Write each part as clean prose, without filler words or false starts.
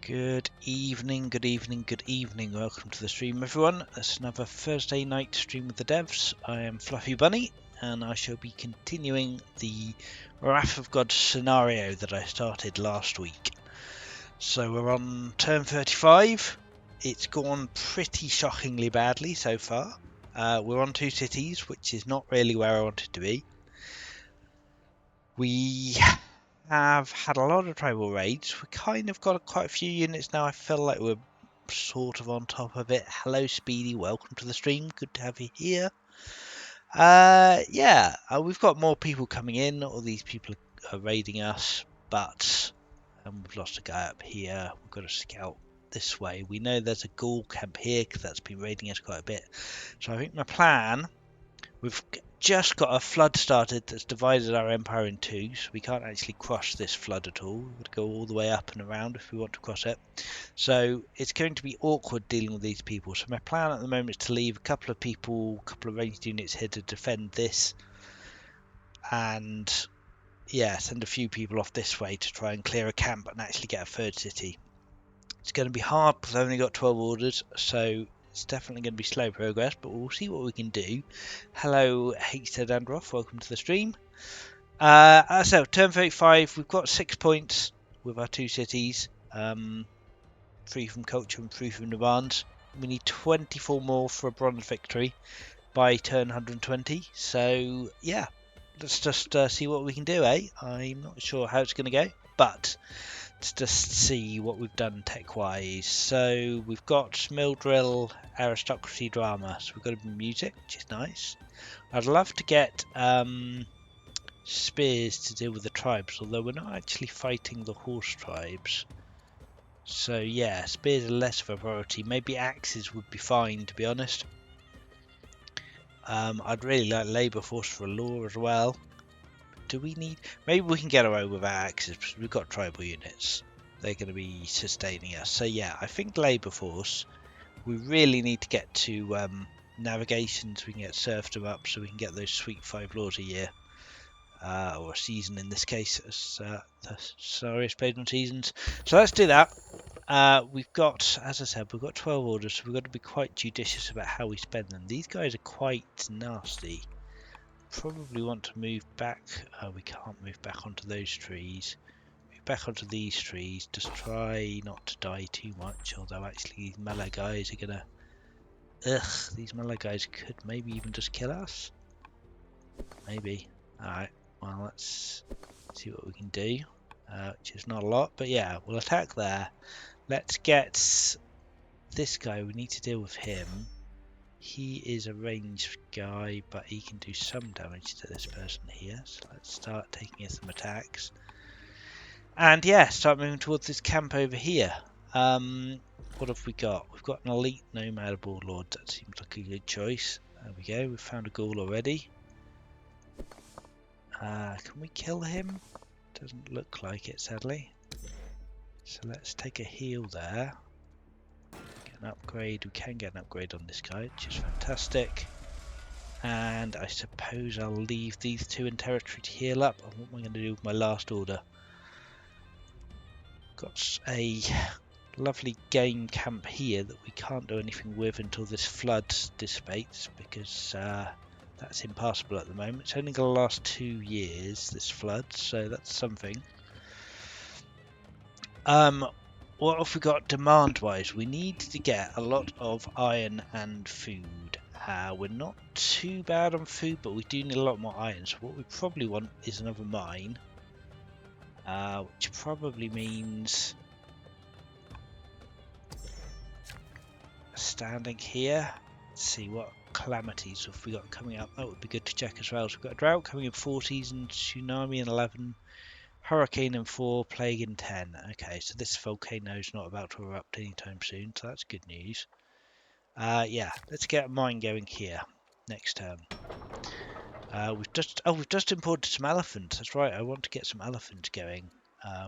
Good evening, good evening, good evening. Welcome to the stream, everyone. It's another Thursday night stream with the devs. I am Fluffy Bunny, and I shall be continuing the Wrath of God scenario that I started last week. So we're on turn 35. It's gone pretty shockingly badly so far. We're on 2 cities, which is not really where I wanted to be. We have had a lot of tribal raids. We kind of got quite a few units now. I feel like we're sort of on top of it. Hello Speedy, welcome to the stream. Good to have you here. We've got more people coming in. All these people are raiding us, but we've lost a guy up here. We've got a scout this way. We know there's a ghoul camp here because that's been raiding us quite a bit. So I think my plan, we've just got a flood started that's divided our empire in two, so we can't actually cross this flood at all. We've got to go all the way up and around if we want to cross it. So it's going to be awkward dealing with these people. So my plan at the moment is to leave a couple of people, a couple of ranged units here to defend this, and send a few people off this way to try and clear a camp and actually get a third city. It's going to be hard because I've only got 12 orders, so it's definitely going to be slow progress, but we'll see what we can do. Hello, Hasted Androff, welcome to the stream. So, turn 35, we've got 6 points with our 2 cities. 3 from culture and 3 from demands. We need 24 more for a bronze victory by turn 120. So, yeah, let's just see what we can do, eh? I'm not sure how it's going to go, but let's just see what we've done tech-wise. So we've got mill drill, aristocracy, drama. So we've got a bit of music, which is nice. I'd love to get spears to deal with the tribes, although we're not actually fighting the horse tribes. So yeah, spears are less of a priority. Maybe axes would be fine, to be honest. I'd really like labour force for a law as well. Do we need... Maybe we can get away without axes because we've got tribal units. They're going to be sustaining us. So yeah, I think labour force. We really need to get to navigation so we can get serfdom up so we can get those sweet 5 laws a year. Or a season in this case, as the scenario is played on seasons. So let's do that. We've got, as I said, we've got 12 orders, so we've got to be quite judicious about how we spend them. These guys are quite nasty. Probably want to move back. We can't move back onto those trees. Move back onto these trees. Just try not to die too much. Although actually these melee guys are gonna. These melee guys could maybe even just kill us. Maybe. All right. Well, let's see what we can do. Which is not a lot, but yeah, we'll attack there. Let's get this guy. We need to deal with him. He is a ranged guy, but he can do some damage to this person here. So let's start taking some attacks. And yeah, start moving towards this camp over here. What have we got? We've got an elite nomad warlord. That seems like a good choice. There we go. We've found a ghoul already. Can we kill him? Doesn't look like it, sadly. So let's take a heal there. An upgrade. We can get an upgrade on this guy, which is fantastic. And I suppose I'll leave these 2 in territory to heal up. And what am I going to do with my last order? Got a lovely game camp here that we can't do anything with until this flood dissipates, because that's impassable at the moment. It's only going to last 2 years, this flood, so that's something. What have we got demand-wise? We need to get a lot of iron and food. We're not too bad on food, but we do need a lot more iron. So what we probably want is another mine, which probably means standing here. Let's see what calamities have we got coming up. That would be good to check as well. So we've got a drought coming in 4 seasons, tsunami in 11. Hurricane in 4, plague in 10. Okay, so this volcano is not about to erupt anytime soon, so that's good news. Yeah, let's get a mine going here next turn. We've just imported some elephants. That's right. I want to get some elephants going.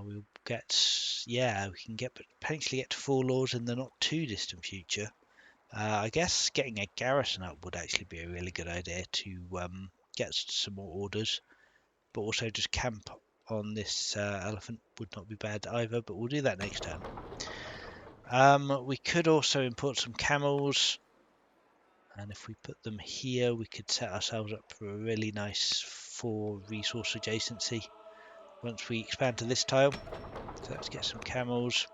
We'll get, yeah, we can potentially get to 4 laws in the not too distant future. I guess getting a garrison up would actually be a really good idea to get some more orders, but also just camp on this elephant would not be bad either, but we'll do that next turn. We could also import some camels, and if we put them here, we could set ourselves up for a really nice 4 resource adjacency once we expand to this tile. So let's get some camels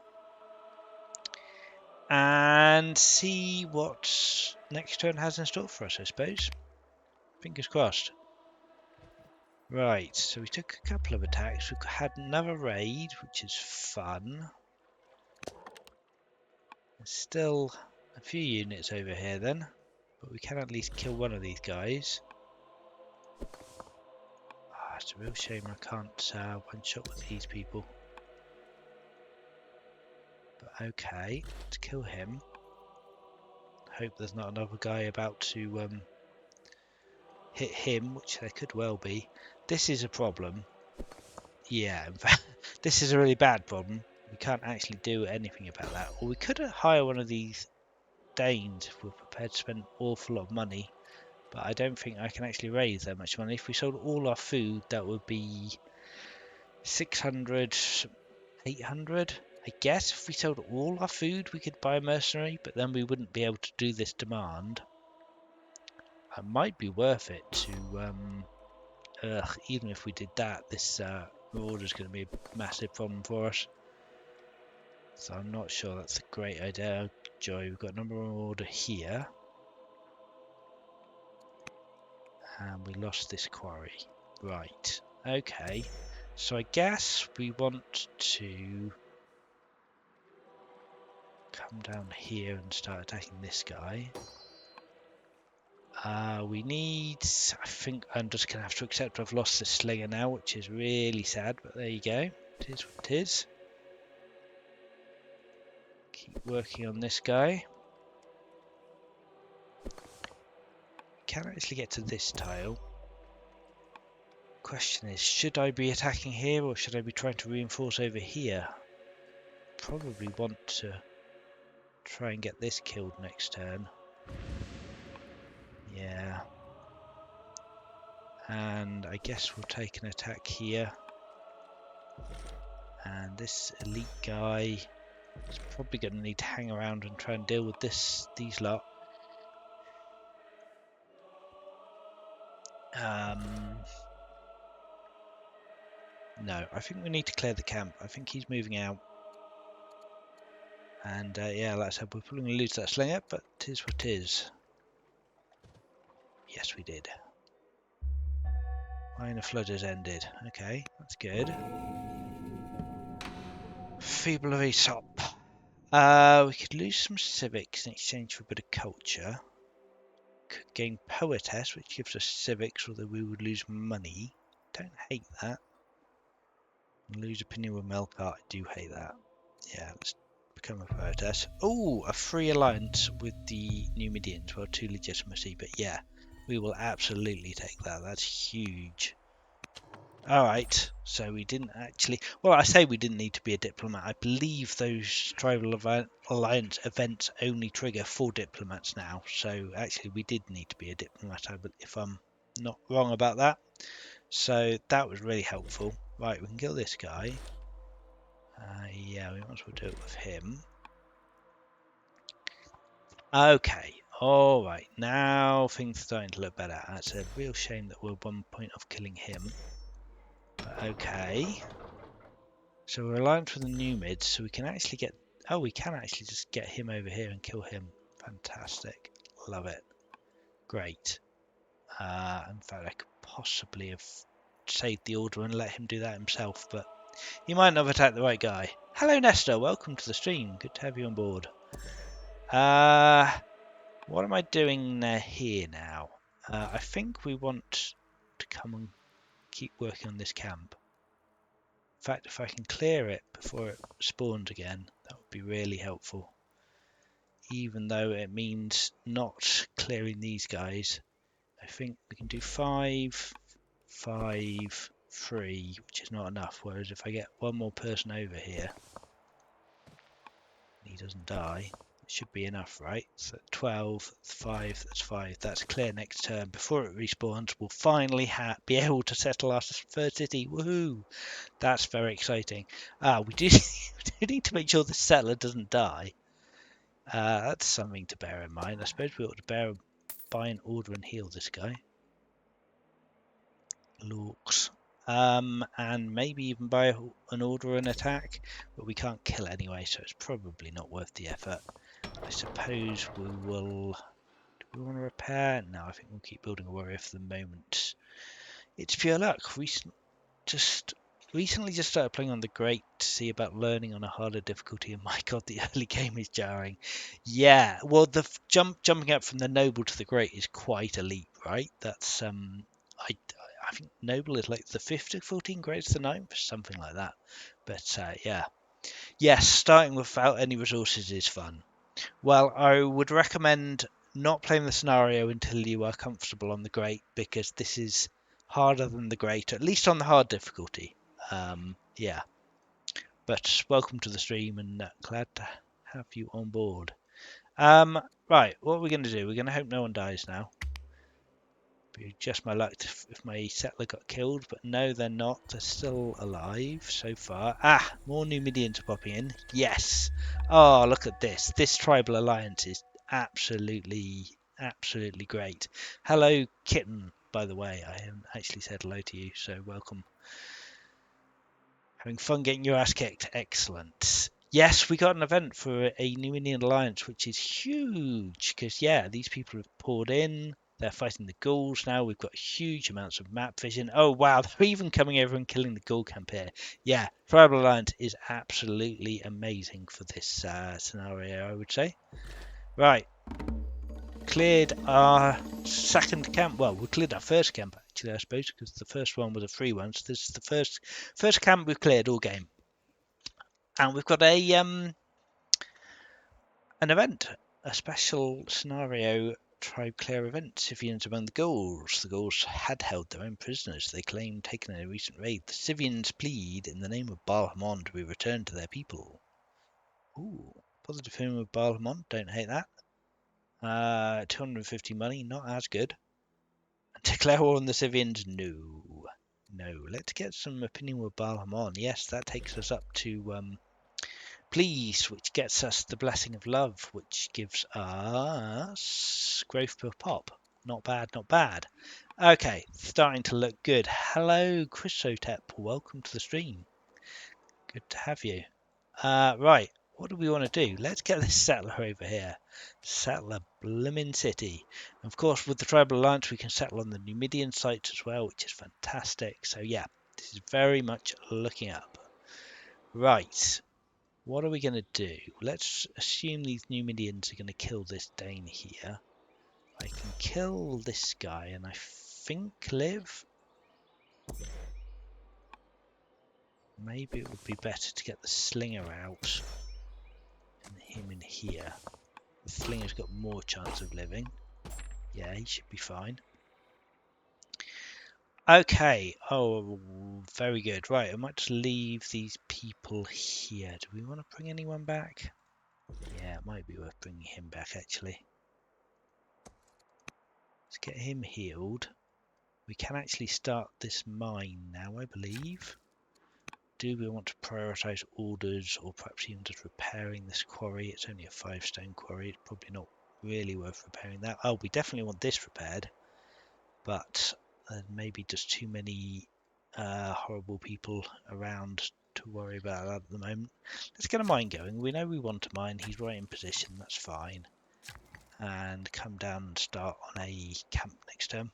and see what next turn has in store for us, I suppose. Fingers crossed. Right, so we took a couple of attacks. We had another raid, which is fun. There's still a few units over here then, but we can at least kill one of these guys. It's a real shame I can't one shot with these people. But okay, let's kill him. Hope there's not another guy about to hit him, which there could well be. This is a problem. Yeah, in fact, this is a really bad problem. We can't actually do anything about that. Or we could hire one of these Danes if we're prepared to spend an awful lot of money. But I don't think I can actually raise that much money. If we sold all our food, that would be 600, 800. I guess if we sold all our food, we could buy a mercenary, but then we wouldn't be able to do this demand. It might be worth it to, even if we did that, this order is going to be a massive problem for us. So I'm not sure that's a great idea. Joy, we've got number 1 order here. And we lost this quarry. Right, okay. So I guess we want to come down here and start attacking this guy. We need, I think I'm just going to have to accept I've lost the slinger now, which is really sad, but there you go. It is what it is. Keep working on this guy. Can I actually get to this tile? Question is, should I be attacking here or should I be trying to reinforce over here? Probably want to try and get this killed next turn. Yeah. And I guess we'll take an attack here. And this elite guy is probably going to need to hang around and try and deal with these lot. No, I think we need to clear the camp. I think he's moving out. And yeah, like I said, we're probably going to lose that slinger, but it is what it is. Yes, we did. Minor flood has ended. Okay, that's good. Feeble of Aesop. We could lose some civics in exchange for a bit of culture. Could gain poetess, which gives us civics, although we would lose money. Don't hate that. Lose opinion with Melkart. I do hate that. Yeah, let's become a poetess. Oh, a free alliance with the Numidians. Well, 2 legitimacy, but yeah, we will absolutely take that. That's huge. Alright, so we didn't actually... Well, I say we didn't need to be a diplomat. I believe those tribal alliance events only trigger 4 diplomats now. So actually we did need to be a diplomat, if I'm not wrong about that. So that was really helpful. Right, we can kill this guy. Yeah, we might as well do it with him. Okay, alright, now things are starting to look better. It's a real shame that we're 1 point off killing him. But okay. So we're aligned with the Numids, so we can actually get... Oh, we can actually just get him over here and kill him. Fantastic. Love it. Great. In fact, I could possibly have saved the order and let him do that himself, but he might not have attacked the right guy. Hello, Nestor. Welcome to the stream. Good to have you on board. What am I doing here now? I think we want to come and keep working on this camp. In fact, if I can clear it before it spawns again, that would be really helpful. Even though it means not clearing these guys, I think we can do 5, 5, 3, which is not enough. Whereas if I get one more person over here, he doesn't die, it should be enough, right? So 12, that's 5, that's 5. That's clear next turn. Before it respawns, we'll finally be able to settle our third city. Woohoo! That's very exciting. We do, we do need to make sure the settler doesn't die. That's something to bear in mind. I suppose we ought to buy an order and heal this guy. Looks. And maybe even buy an order and attack, but we can't kill anyway, so it's probably not worth the effort. I suppose we will. Do we want to repair? No, I think we'll keep building a warrior for the moment. It's pure luck. Recently just started playing on the Great to see about learning on a harder difficulty, and my god, the early game is jarring. Yeah, well, the jumping up from the Noble to the Great is quite a leap, right? That's I think Noble is like the 5th difficulty and Great's the 9th, something like that. But yeah, yes, starting without any resources is fun. Well, I would recommend not playing the scenario until you are comfortable on the Great, because this is harder than the Great, at least on the hard difficulty. Yeah, but welcome to the stream, and glad to have you on board. Right, what are we going to do? We're going to hope no one dies now. Be just my luck if my settler got killed, but no, they're not. They're still alive so far. Ah, more Numidians are popping in. Yes. Oh, look at this. This tribal alliance is absolutely great. Hello, Kitten, by the way. I haven't actually said hello to you, so welcome. Having fun getting your ass kicked. Excellent. Yes, we got an event for a New Indian Alliance, which is huge because, yeah, these people have poured in. They're fighting the ghouls now. We've got huge amounts of map vision. Oh, wow. They're even coming over and killing the ghoul camp here. Yeah, Tribal Alliance is absolutely amazing for this scenario, I would say. Right. Cleared our second camp. Well, we cleared our first camp, actually, I suppose, because the first one was a free one. So this is the first camp we've cleared all game. And we've got an event, a special scenario tribe clear event. Scythians among the Gauls. The Gauls had held their own prisoners. They claimed taken in a recent raid. The Scythians plead in the name of Baal-Hamon to be returned to their people. Ooh, positive film of Baal-Hamon. Don't hate that. 250 money, not as good. Declare war on the Scythians? No. No. Let's get some opinion with Baal-Hamon. Yes, that takes us up to please, which gets us the blessing of love, which gives us growth per pop. Not bad, not bad. Okay, starting to look good. Hello, Chrysotep. Welcome to the stream. Good to have you. Right, what do we want to do? Let's get this settler over here. Settler Blimmin' City. Of course, with the Tribal Alliance, we can settle on the Numidian sites as well, which is fantastic. So yeah, this is very much looking up. Right. What are we going to do? Let's assume these Numidians are going to kill this Dane here. I can kill this guy and I think live. Maybe it would be better to get the Slinger out and him in here. The Slinger's got more chance of living. Yeah, he should be fine. Okay. Oh, very good. Right, I might just leave these people here. Do we want to bring anyone back? Yeah, it might be worth bringing him back, actually. Let's get him healed. We can actually start this mine now, I believe. Do we want to prioritize orders or perhaps even just repairing this quarry? It's only a 5-stone quarry. It's probably not really worth repairing that. Oh, we definitely want this repaired, but maybe just too many horrible people around to worry about that at the moment. Let's get a mine going. We know we want a mine. He's right in position. That's fine. And come down and start on a camp next term.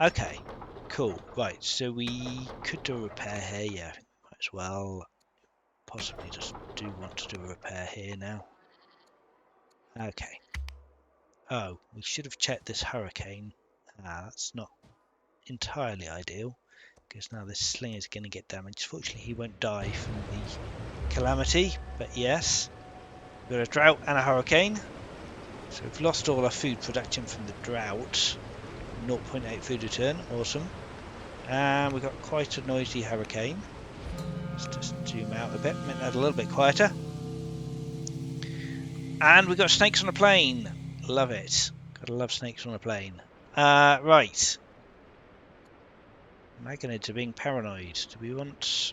Okay, cool. Right, so we could do a repair here. Yeah, might as well. Possibly just do want to do a repair here now. Okay. Oh, we should have checked this hurricane. That's not entirely ideal, because now this sling is going to get damaged. Fortunately, he won't die from the calamity, but yes. We've got a drought and a hurricane. So we've lost all our food production from the drought. 0.8 food return, awesome. And we've got quite a noisy hurricane. Let's just zoom out a bit, make that a little bit quieter. And we've got snakes on a plane. Love it. Gotta love snakes on a plane. Right. Magonids are being paranoid. Do we want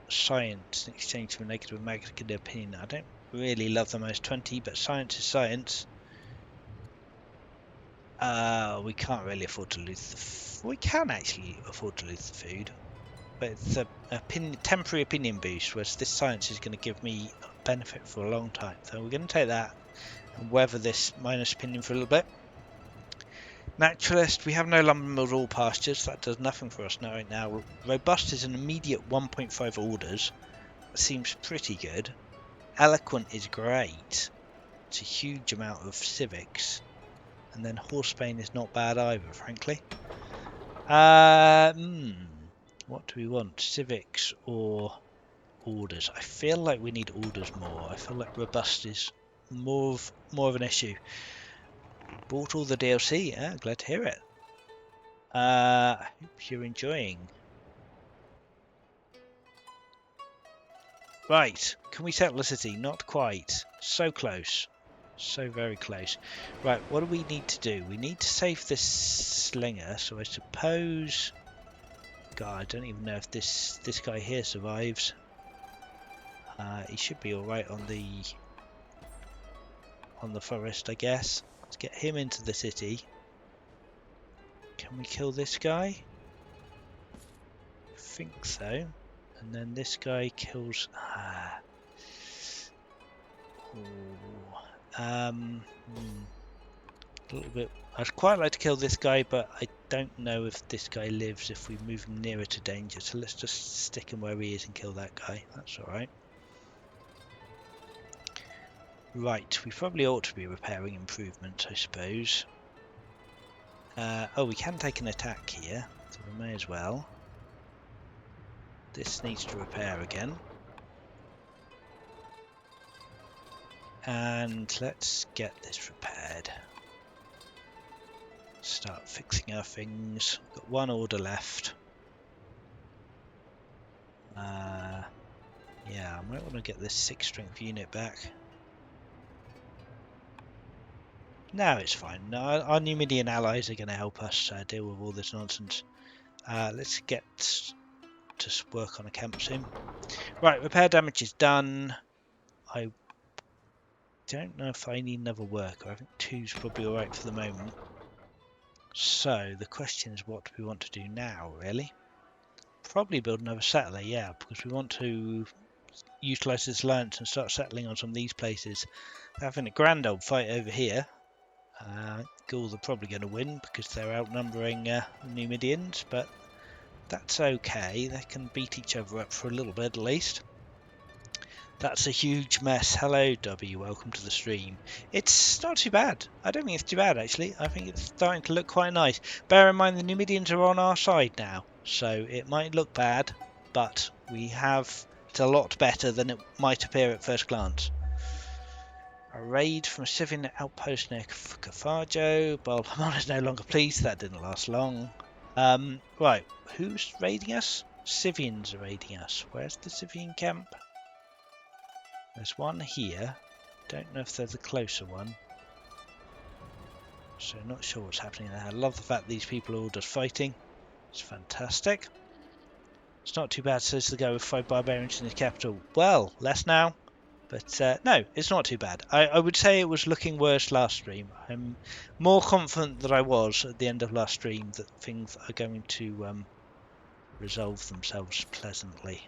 science in exchange for negative and magical opinion. I don't really love them as 20, but science is science. We can't really afford to lose the... We can actually afford to lose the food, but it's a temporary opinion boost, whereas this science is going to give me benefit for a long time. So we're going to take that and weather this minus opinion for a little bit. Naturalist, we have no lumber mills or pastures. That does nothing for us right now. Robust is an immediate 1.5 orders. That seems pretty good. Eloquent is great. It's a huge amount of civics. And then Horsebane is not bad either, frankly. What do we want? Civics or orders? I feel like we need orders more. I feel like robust is more of an issue. Bought all the DLC. Yeah, glad to hear it. I hope you're enjoying. Right, can we settle the city? Not quite. So close. So very close. Right, what do we need to do? We need to save this slinger, so I suppose... God, I don't even know if this guy here survives. He should be alright on the forest, I guess. Let's get him into the city. Can we kill this guy? I think so. And then this guy kills... a little bit. I'd quite like to kill this guy, but I don't know if this guy lives if we move him nearer to danger. So let's just stick him where he is and kill that guy. That's all right. Right, we probably ought to be repairing improvements, I suppose. Oh, we can take an attack here, so we may as well. This needs to repair again. And let's get this repaired. Start fixing our things. Got one order left. Yeah, I might want to get this 6 strength unit back. No, it's fine. No, our Numidian allies are going to help us deal with all this nonsense. Let's get to work on a camp soon. Right, repair damage is done. I don't know if I need another worker. I think 2's probably alright for the moment. So the question is, what do we want to do now, really? Probably build another settler, yeah, because we want to utilise this alliance and start settling on some of these places. Having a grand old fight over here. Gauls are probably going to win because they're outnumbering the Numidians, but that's okay. They can beat each other up for a little bit at least. That's a huge mess. Hello, W. Welcome to the stream. It's not too bad. I don't think it's too bad, actually. I think it's starting to look quite nice. Bear in mind the Numidians are on our side now, so it might look bad, but we have... It's a lot better than it might appear at first glance. A raid from a Scythian outpost near Carfaggio. Balhamon is no longer pleased. That didn't last long. Right, who's raiding us? Scythians are raiding us. Where's the Scythian camp? There's one here. Don't know if there's a closer one. So not sure what's happening there. I love the fact these people are all just fighting. It's fantastic. It's not too bad, says the guy with 5 barbarians in his capital. Well, less now. But no, it's not too bad. I would say it was looking worse last stream. I'm more confident than I was at the end of last stream that things are going to resolve themselves pleasantly.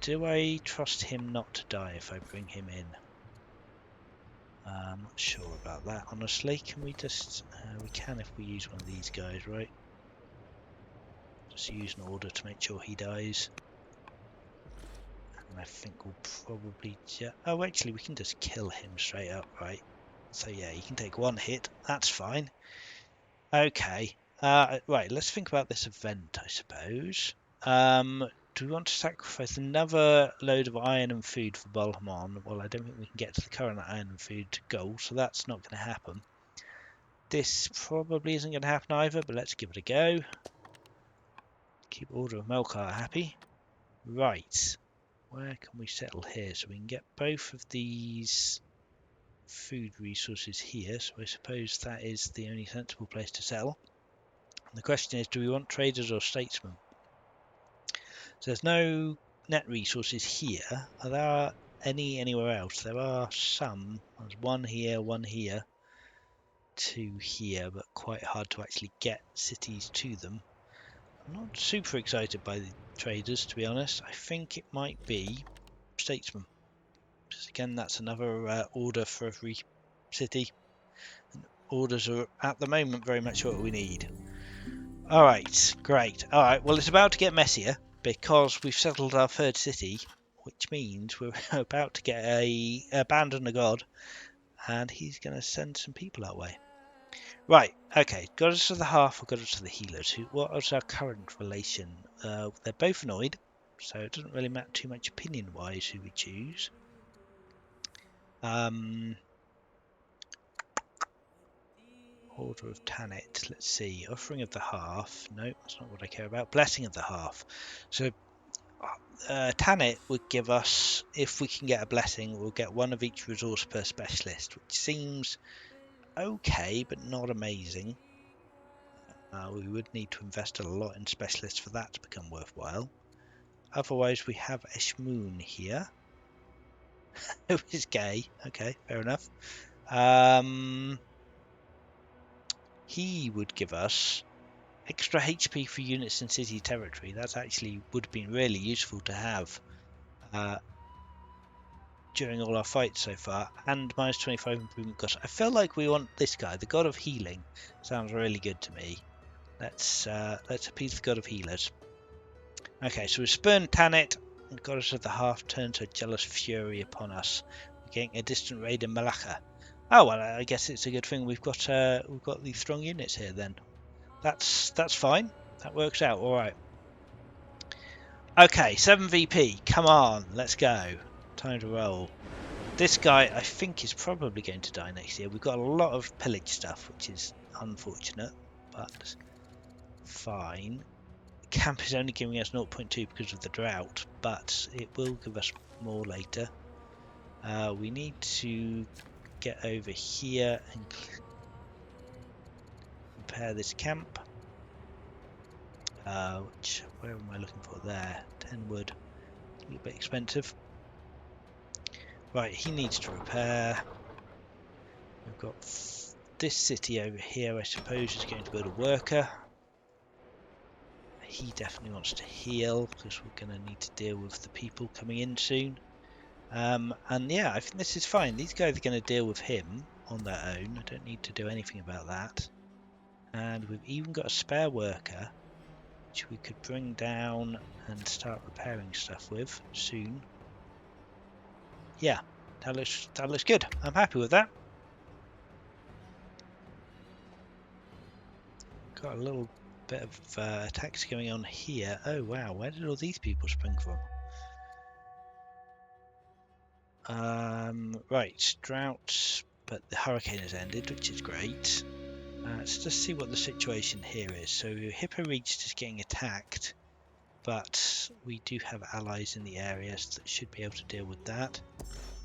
Do I trust him not to die if I bring him in? I'm not sure about that, honestly. Can we just... we can if we use one of these guys, right? Just use an order to make sure he dies. And I think we'll probably just... Oh, actually, we can just kill him straight up, right? So yeah, you can take 1 hit. That's fine. Okay. Right, let's think about this event, I suppose. Do we want to sacrifice another load of iron and food for Balhamon? Well, I don't think we can get to the current iron and food goal, so that's not going to happen. This probably isn't going to happen either, but let's give it a go. Keep Order of Melkar happy. Right. Where can we settle here? So we can get both of these food resources here, so I suppose that is the only sensible place to settle. And the question is, do we want traders or statesmen? So there's no net resources here. Are there anywhere else? There are some. There's one here, two here, but quite hard to actually get cities to them. I'm not super excited by the traders, to be honest. I think it might be statesmen. Because again, that's another order for every city. And orders are at the moment very much what we need. All right, great. All right, well, it's about to get messier because we've settled our third city, which means we're about to get a abandon a god, and he's going to send some people our way. Right, okay, goddess of the hearth or goddess of the healers? What is our current relation? They're both annoyed, so it doesn't really matter too much opinion-wise who we choose. Order of Tanit, let's see. Offering of the Hearth. No, that's not what I care about. Blessing of the Hearth. So Tanit would give us, if we can get a blessing, we'll get one of each resource per specialist, which seems okay, but not amazing. We would need to invest a lot in specialists for that to become worthwhile. Otherwise, we have Eshmoon here, who is gay. Okay, fair enough. He would give us extra HP for units in city territory. That's actually would have been really useful to have during all our fights so far. And minus 25 improvement cost. I feel like we want this guy, the god of healing. Sounds really good to me. Let's appease the god of healers. Okay, so we spurn Tanit, and goddess of the hearth turns her jealous fury upon us. We're getting a distant raid in Malacca. Oh well, I guess it's a good thing we've got these strong units here then. That's fine. That works out all right. Okay, 7 VP. Come on, let's go. Time to roll. This guy, I think, is probably going to die next year. We've got a lot of pillage stuff, which is unfortunate, but fine. Camp is only giving us 0.2 because of the drought, but it will give us more later. We need to get over here and repair this camp. Where am I looking for there? 10 wood. A little bit expensive. Right, he needs to repair. We've got this city over here, I suppose, is going to build a worker. He definitely wants to heal because we're going to need to deal with the people coming in soon. And yeah, I think this is fine. These guys are going to deal with him on their own. I don't need to do anything about that. And we've even got a spare worker, which we could bring down and start repairing stuff with soon. Yeah, that looks good. I'm happy with that. Got a little bit of attacks going on here. Oh wow, where did all these people spring from? Right, drought, but the hurricane has ended, which is great. Let's just see what the situation here is. So Hippo Regis is getting attacked, but we do have allies in the areas that should be able to deal with that.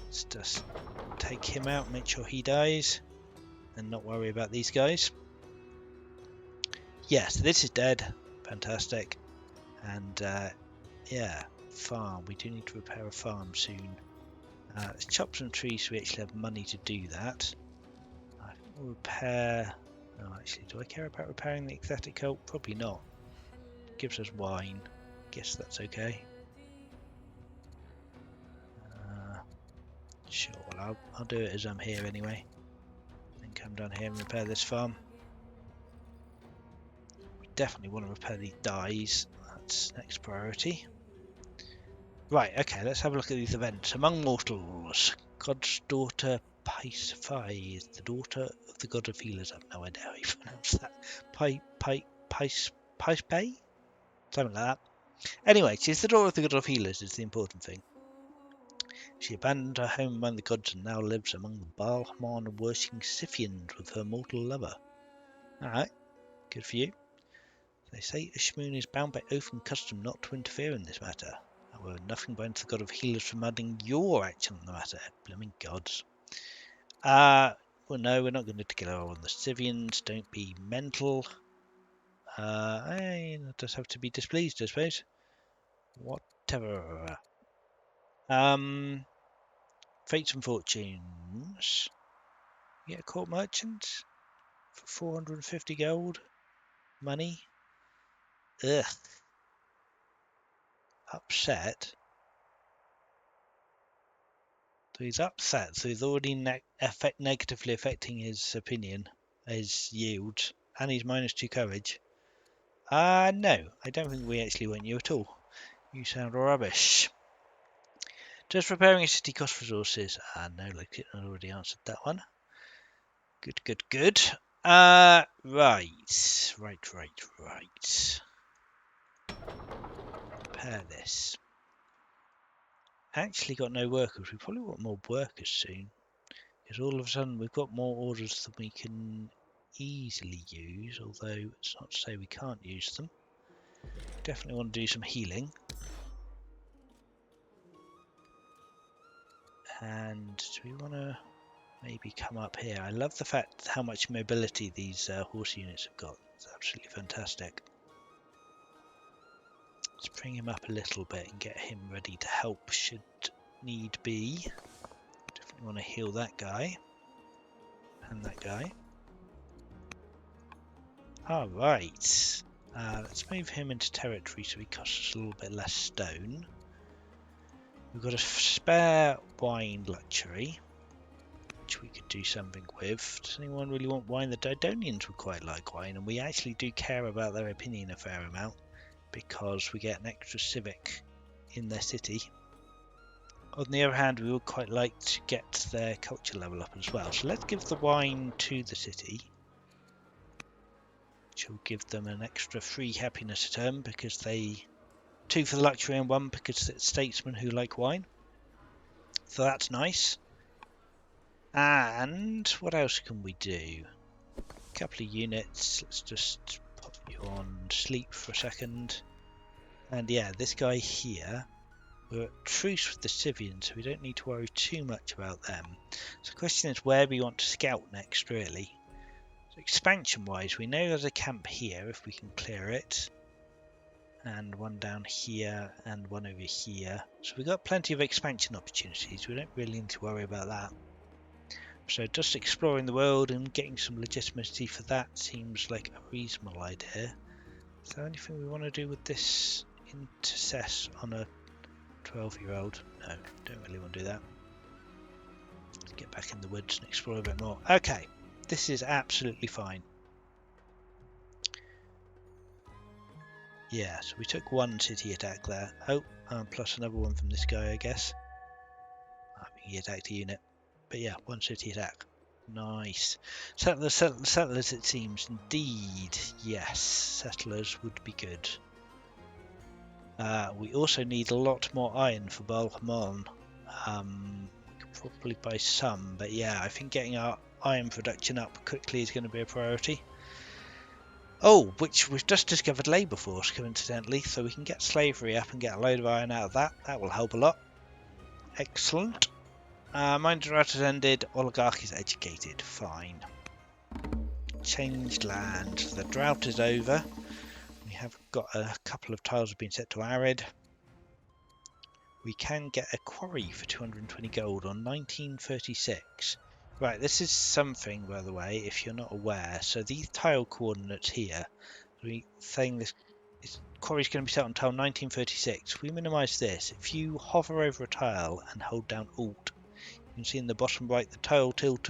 Let's just take him out, make sure he dies, and not worry about these guys. Yeah, so this is dead. Fantastic. And yeah, farm. We do need to repair a farm soon. Let's chop some trees so we actually have money to do that. We'll repair... Oh, actually, do I care about repairing the ecstatic cult? Probably not. Gives us wine. Guess that's okay. Sure, well, I'll do it as I'm here anyway. Then come down here and repair this farm. We definitely want to repair these dyes. That's next priority. Right, okay, let's have a look at these events. Among mortals, God's daughter Paisify is the daughter of the god of healers. I have no idea how you pronounce that. Paisbay? Something like that. Anyway, she's the daughter of the god of healers is the important thing. She abandoned her home among the gods and now lives among the Balhamon worshipping Scythians with her mortal lover. Alright, good for you. They say Ishmoon is bound by oath and custom not to interfere in this matter. However, nothing prevents the god of healers from adding your action on the matter. Blooming gods. Well, no, we're not going to declare on the Scythians. Don't be mental. I just have to be displeased, I suppose. What Fates and Fortunes. Get a court merchant for 450 gold. Money. Ugh. Upset. So he's upset, so he's already negatively affecting his opinion, his yield, and he's -2 courage. No, I don't think we actually want you at all. You sound rubbish. Does repairing a city cost resources? No, like I already answered that one. Good. Right. Repair this. Actually got no workers. We probably want more workers soon. Because all of a sudden we've got more orders than we can easily use, although it's not to say we can't use them. Definitely want to do some healing. And do we want to maybe come up here? I love the fact how much mobility these horse units have got. It's absolutely fantastic. Let's bring him up a little bit and get him ready to help should need be. Definitely want to heal that guy. And that guy. Alright. Let's move him into territory so he costs us a little bit less stone. We've got a spare wine luxury, which we could do something with. Does anyone really want wine? The Dodonians would quite like wine, and we actually do care about their opinion a fair amount, because we get an extra civic in their city. On the other hand, we would quite like to get their culture level up as well. So let's give the wine to the city, which will give them an extra 3 happiness a turn, because they 2 for the luxury and 1 because it's statesmen who like wine. So that's nice. And what else can we do? A couple of units. Let's just pop you on sleep for a second. And yeah, this guy here, we're at truce with the Scythians, so we don't need to worry too much about them. So the question is where we want to scout next, really. So expansion wise, we know there's a camp here if we can clear it. And one down here and one over here. So we've got plenty of expansion opportunities. We don't really need to worry about that. So just exploring the world and getting some legitimacy for that seems like a reasonable idea. Is there anything we want to do with this intercess on a 12-year-old? No, don't really want to do that. Let's get back in the woods and explore a bit more. Okay, this is absolutely fine. Yeah, so we took 1 city attack there. Oh, plus another one from this guy, I guess. I think he attacked a unit. But yeah, 1 city attack. Nice. Settlers, it seems. Indeed, yes. Settlers would be good. We also need a lot more iron for Balhamon. We could probably buy some, but yeah, I think getting our iron production up quickly is going to be a priority. Oh, which we've just discovered labour force, coincidentally, so we can get slavery up and get a load of iron out of that. That will help a lot. Excellent. Mine drought has ended. Oligarch is educated. Fine. Changed land. The drought is over. We have got a couple of tiles have been set to arid. We can get a quarry for 220 gold on 1936. Right, this is something, by the way, if you're not aware. So these tile coordinates here, we're saying this quarry is going to be set on tile 1936. If we minimise this, if you hover over a tile and hold down Alt, you can see in the bottom right the tile tilt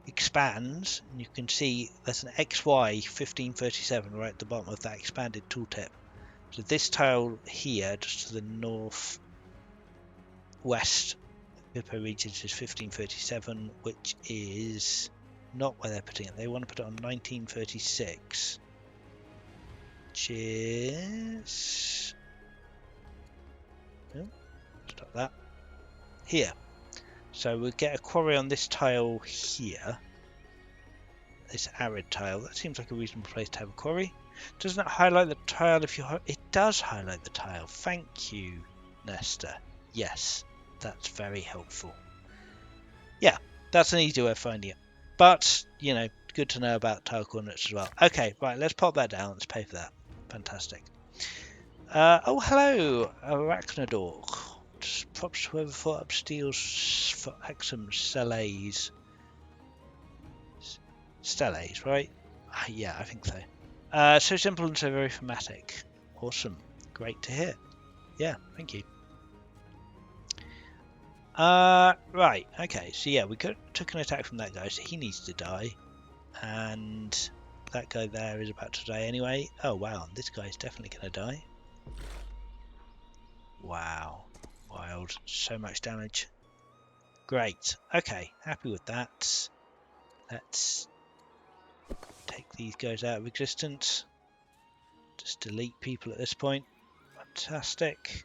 expands, and you can see there's an XY 1537 right at the bottom of that expanded tooltip. So this tile here, just to the north west Hippo regions, is 1537, which is not where they're putting it. They want to put it on 1936, which is stop that here. So we'll get a quarry on this tile here, this arid tile. That seems like a reasonable place to have a quarry. Doesn't it highlight the tile if you... It does highlight the tile. Thank you, Nesta. Yes, that's very helpful. Yeah, that's an easy way of finding it. But, you know, good to know about tile coordinates as well. Okay, right, let's pop that down. Let's pay for that. Fantastic. Oh, hello, Arachnodor. Props to whoever thought up steals for Axum Stellaes. Stellaes, right? Yeah, I think so. So simple and so very thematic. Awesome. Great to hear. Yeah, thank you. Right, okay, so yeah, we took an attack from that guy, so he needs to die. And that guy there is about to die anyway. Oh wow, this guy's definitely going to die. Wow, wild, so much damage. Great, okay, happy with that. Let's take these guys out of existence. Just delete people at this point. Fantastic.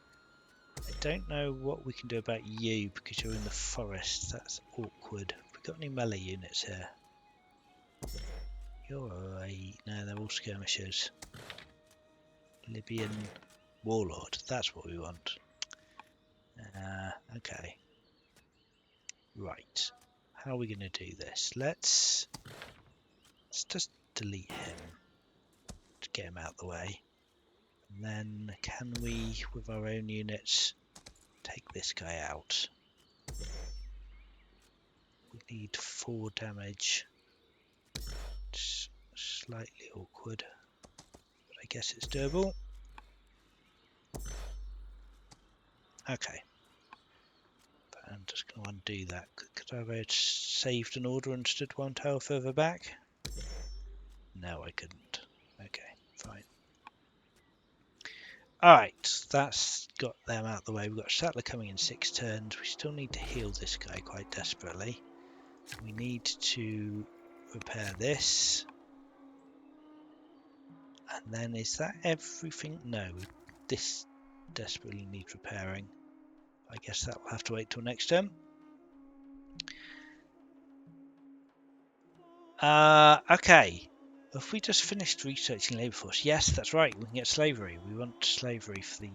I don't know what we can do about you because you're in the forest. That's awkward. Have we got any melee units here? You're alright. No, they're all skirmishers. Libyan warlord. That's what we want. Okay. Right. How are we going to do this? Let's just delete him to get him out of the way. And then can we, with our own units, take this guy out? We need 4 damage. It's slightly awkward, but I guess it's doable. Okay. But I'm just going to undo that. Could I have saved an order and stood 1 tower further back? No, I couldn't. Okay, fine. Alright, that's got them out of the way. We've got a settler coming in 6 turns. We still need to heal this guy quite desperately. We need to repair this. And then is that everything? No, this desperately needs repairing. I guess that will have to wait till next turn. Okay. If we just finished researching labour force, yes, that's right. We can get slavery. We want slavery for the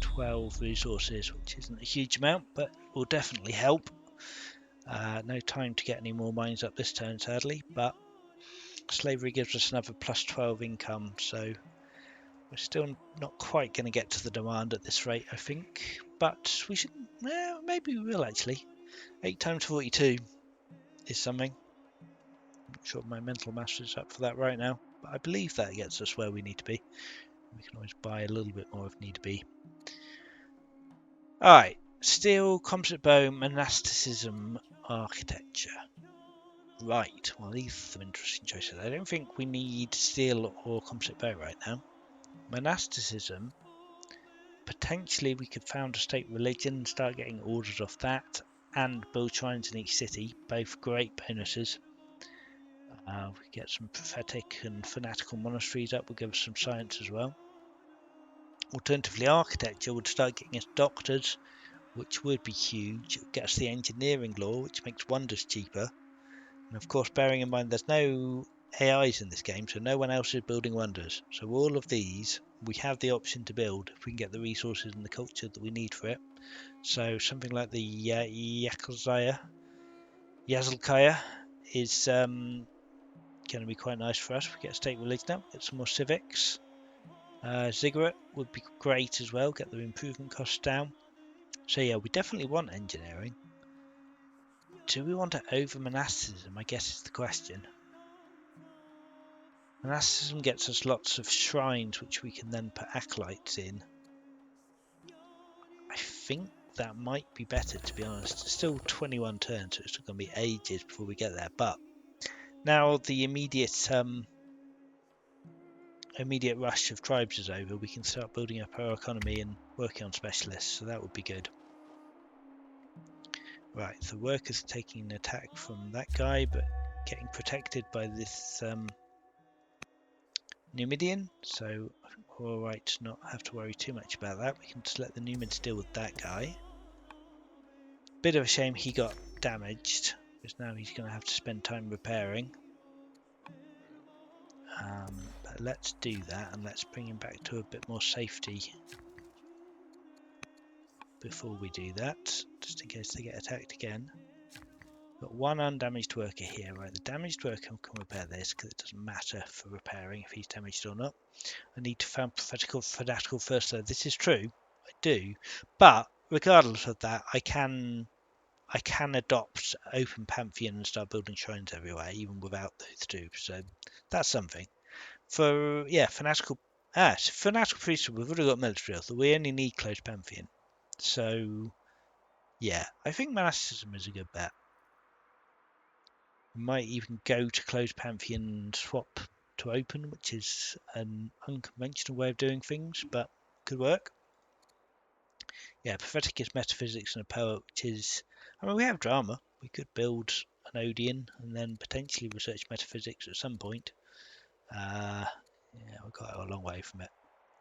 12 resources, which isn't a huge amount, but will definitely help. No time to get any more mines up this turn, sadly, but slavery gives us another plus 12 income, so we're still not quite going to get to the demand at this rate, I think. But we should, well, maybe we will actually. 8 times 42 is something. I'm not sure my mental master is up for that right now, but I believe that gets us where we need to be. We can always buy a little bit more if need be. Alright, steel, composite bow, monasticism, architecture. Right, well these are some interesting choices. I don't think we need steel or composite bow right now. Monasticism, potentially we could found a state religion and start getting orders off that, and build shrines in each city, both great bonuses. We get some prophetic and fanatical monasteries up, will give us some science as well. Alternatively, architecture would start getting us doctors, which would be huge. It would get us the engineering law, which makes wonders cheaper. And of course, bearing in mind there's no AIs in this game, so no one else is building wonders. So all of these, we have the option to build if we can get the resources and the culture that we need for it. So something like the Yazilkaya is going to be quite nice for us. We get a state religion up, get some more civics. Ziggurat would be great as well, get the improvement costs down. So yeah, we definitely want engineering. Do we want to over monasticism? I guess is the question. Monasticism gets us lots of shrines which we can then put acolytes in. I think that might be better, to be honest. It's still 21 turns, so it's still going to be ages before we get there. But now the immediate rush of tribes is over, we can start building up our economy and working on specialists, so that would be good. Right, the workers are taking an attack from that guy, but getting protected by this Numidian, so we're alright to not have to worry too much about that. We can just let the Numids deal with that guy. Bit of a shame he got damaged, because now he's going to have to spend time repairing. But let's do that, and let's bring him back to a bit more safety before we do that, just in case they get attacked again. Got one undamaged worker here, right? The damaged worker can repair this because it doesn't matter for repairing if he's damaged or not. I need to found fanatical first, though. This is true, I do, but regardless of that, I can adopt open pantheon and start building shrines everywhere, even without those two. So that's something. For fanatical fanatical priesthood, we've already got military author. We only need closed pantheon. So yeah, I think monasticism is a good bet. We might even go to closed pantheon and swap to open, which is an unconventional way of doing things, but could work. Yeah, prophetic is metaphysics and a poet, which is, I mean, we have drama. We could build an Odeon and then potentially research metaphysics at some point. Yeah, we've got a long way from it.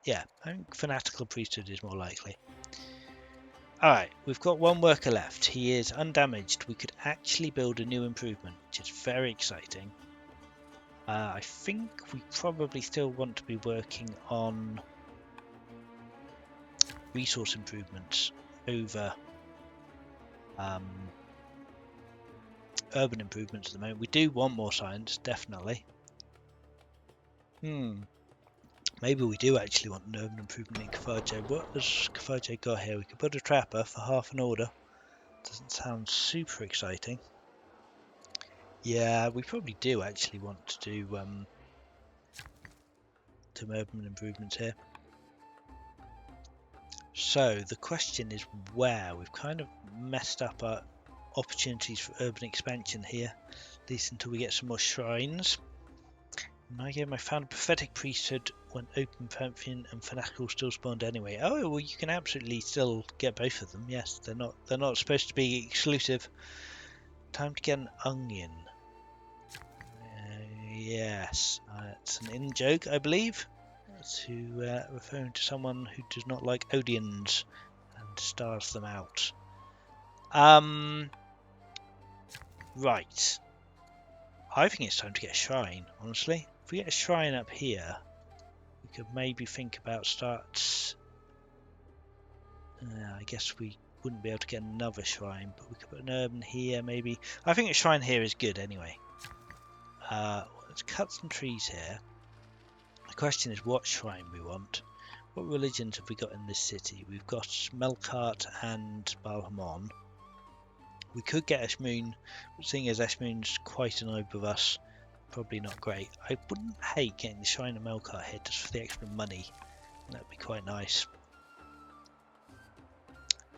Yeah, I think fanatical priesthood is more likely. Alright, we've got one worker left. He is undamaged. We could actually build a new improvement, which is very exciting. I think we probably still want to be working on resource improvements over urban improvements at the moment. We do want more science, definitely. Maybe we do actually want an urban improvement in Cafarge. What has Cafarge got here? We could put a trapper for half an order. Doesn't sound super exciting. Yeah, we probably do actually want to do some urban improvements here. So the question is where? We've kind of messed up our opportunities for urban expansion here, at least until we get some more shrines. And again, I found a prophetic priesthood when open pantheon and fanatical still spawned anyway. Oh well, you can absolutely still get both of them. Yes, they're not supposed to be exclusive. Time to get an onion. Yes, it's an in joke, I believe. To referring to someone who does not like Odeons and stars them out. Right. I think it's time to get a shrine, honestly. If we get a shrine up here, we could maybe think about I guess we wouldn't be able to get another shrine, but we could put an urban here, maybe. I think a shrine here is good anyway. Let's cut some trees here. The question is what shrine we want. What religions have we got in this city? We've got Melkart and Balhamon. We could get Eshmoon, but seeing as Eshmoon's quite annoyed with us, probably not great. I wouldn't hate getting the Shrine of Melkart here just for the extra money. That'd be quite nice.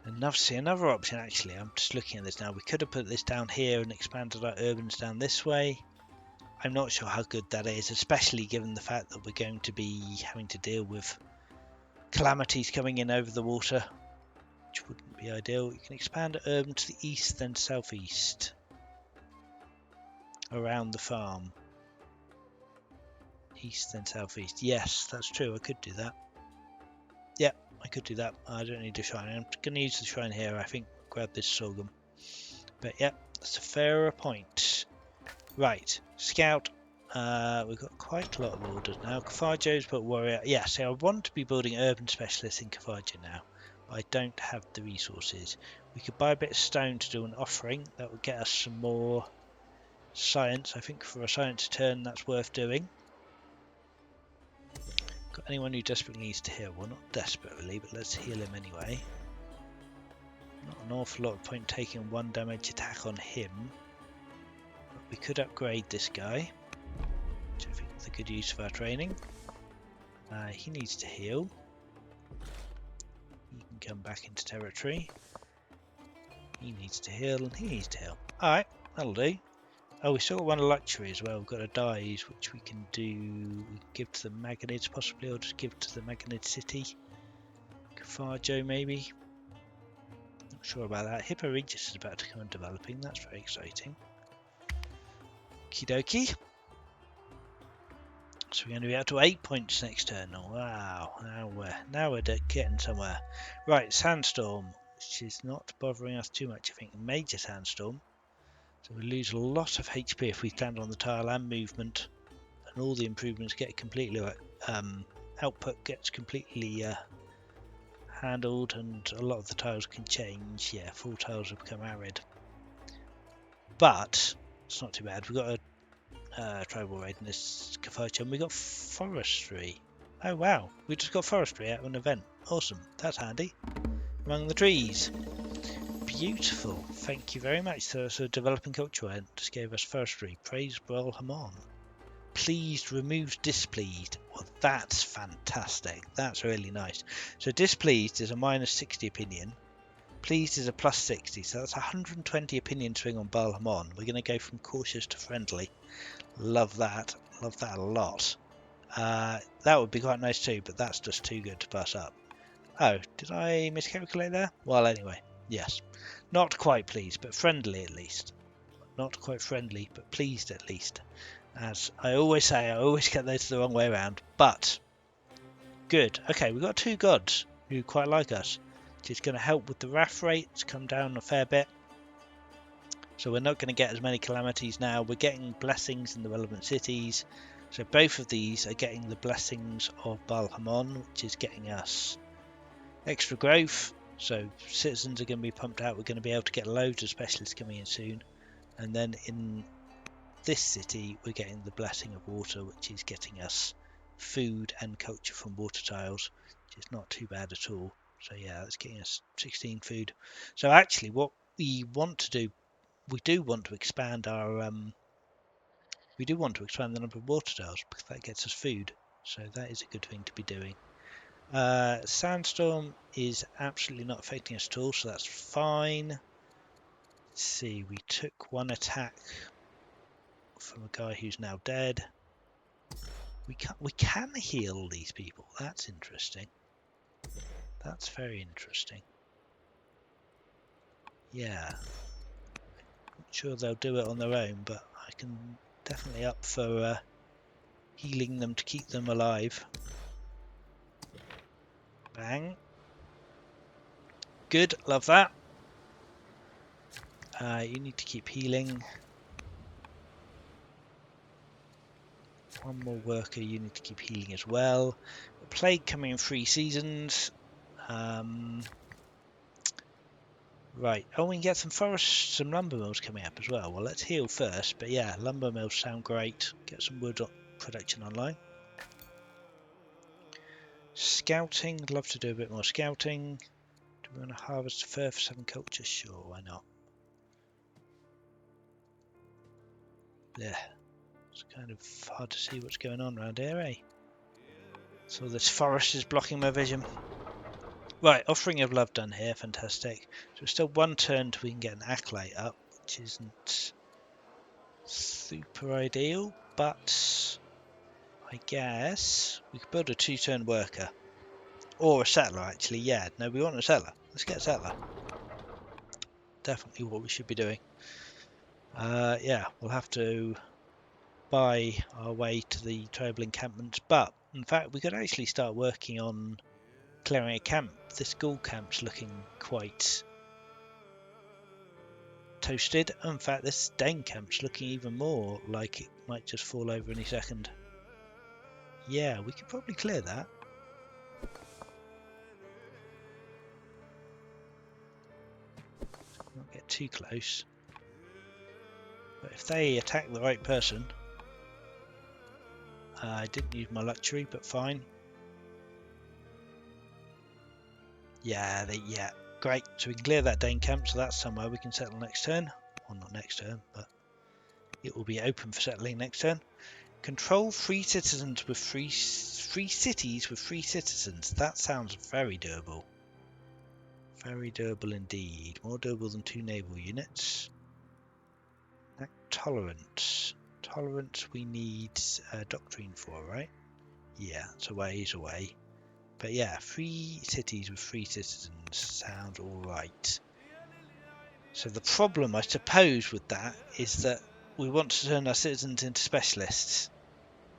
Another option actually, I'm just looking at this now. We could have put this down here and expanded our urbans down this way. I'm not sure how good that is, especially given the fact that we're going to be having to deal with calamities coming in over the water, which wouldn't be ideal. You can expand urban to the east, then southeast around the farm. East, then southeast. Yes, that's true. I could do that. Yeah, I could do that. I don't need a shrine. I'm going to use the shrine here, I think. Grab this sorghum. But yeah, that's a fairer point. Right, scout. We've got quite a lot of orders now. Cafarjo's put warrior. Yeah, so I want to be building urban specialists in Cafarjo now. But I don't have the resources. We could buy a bit of stone to do an offering. That would get us some more science. I think for a science turn, that's worth doing. Got anyone who desperately needs to heal? Well, not desperately, but let's heal him anyway. Not an awful lot of point taking one damage attack on him. But we could upgrade this guy, which I think is a good use of our training. He needs to heal. He can come back into territory. He needs to heal, and he needs to heal. Alright, that'll do. Oh, we still got one luxury as well. We've got a dyes, which we can do. We can give to the Magonids possibly, or just give to the Magonid city. Cafarjo maybe. Not sure about that. Hippo Regis is about to come and developing. That's very exciting. Okie dokie. So we're going to be up to 8 points next turn. Oh, wow. Now we're getting somewhere. Right, Sandstorm, which is not bothering us too much. I think a major sandstorm. So we lose a lot of HP if we stand on the tile and movement, and all the improvements get completely output gets completely handled, and a lot of the tiles can change. Yeah, full tiles have become arid. but it's not too bad. We've got a tribal raid in this Kafocha, and we got forestry. Oh wow, we just got forestry out of an event. Awesome, that's handy. Among the trees. Beautiful, thank you very much. So developing culture event just gave us forestry. Praise Bral Hamon. Pleased removes displeased. Well, that's fantastic. That's really nice. So displeased is a minus 60 opinion. Pleased is a plus 60. So that's 120 opinion swing on Bral Hamon. We're going to go from cautious to friendly. Love that. Love that a lot. That would be quite nice too, but that's just too good to pass up. Oh, did I miscalculate there? Well, anyway, yes. Not quite pleased, but friendly at least. Not quite friendly, but pleased at least. As I always say, I always get those the wrong way around. But good. Okay, we've got two gods who quite like us, which is going to help with the wrath rate to come down a fair bit. So we're not going to get as many calamities now. We're getting blessings in the relevant cities. So both of these are getting the blessings of Bal Hamon, which is getting us extra growth. So citizens are going to be pumped out. We're going to be able to get loads of specialists coming in soon. And then in this city, we're getting the blessing of water, which is getting us food and culture from water tiles, which is not too bad at all. So yeah, that's getting us 16 food. So actually, what we want to do, we do want to expand the number of water tiles because that gets us food. So that is a good thing to be doing. Sandstorm is absolutely not affecting us at all, so that's fine. Let's see, we took one attack from a guy who's now dead. We can heal these people. That's interesting. That's very interesting. Yeah. Not sure they'll do it on their own, but I can definitely up for healing them to keep them alive. Bang. Good, love that. You need to keep healing. One more worker, you need to keep healing as well. The plague coming in 3 seasons. Right, oh, we can get some lumber mills coming up as well. Well, let's heal first, but yeah, lumber mills sound great. Get some wood production online. Scouting, I'd love to do a bit more scouting. Do we want to harvest fur for 7 culture? Sure, why not? Yeah, it's kind of hard to see what's going on around here, eh? So this forest is blocking my vision. Right, offering of love done here, fantastic. So it's still 1 turn till we can get an acolyte up, which isn't super ideal, but I guess we could build a 2-turn worker. Or a settler, actually, yeah. No, we want a settler. Let's get a settler. Definitely what we should be doing. Yeah, we'll have to buy our way to the tribal encampments, but in fact we could actually start working on clearing a camp. This Gaul camp's looking quite toasted. In fact, this Dane camp's looking even more like it might just fall over any second. Yeah, we could probably clear that. Not get too close. But if they attack the right person, I didn't use my luxury, but fine. Yeah, great. So we can clear that Dane camp, so that's somewhere we can settle next turn. Well, not next turn, but it will be open for settling next turn. Control 3 citizens with 3 cities with 3 citizens. That sounds very doable. Very doable indeed. More doable than 2 naval units. Tolerance. Tolerance we need doctrine for, right? Yeah, it's away. But yeah, 3 cities with 3 citizens sounds alright. So the problem, I suppose, with that is that we want to turn our citizens into specialists.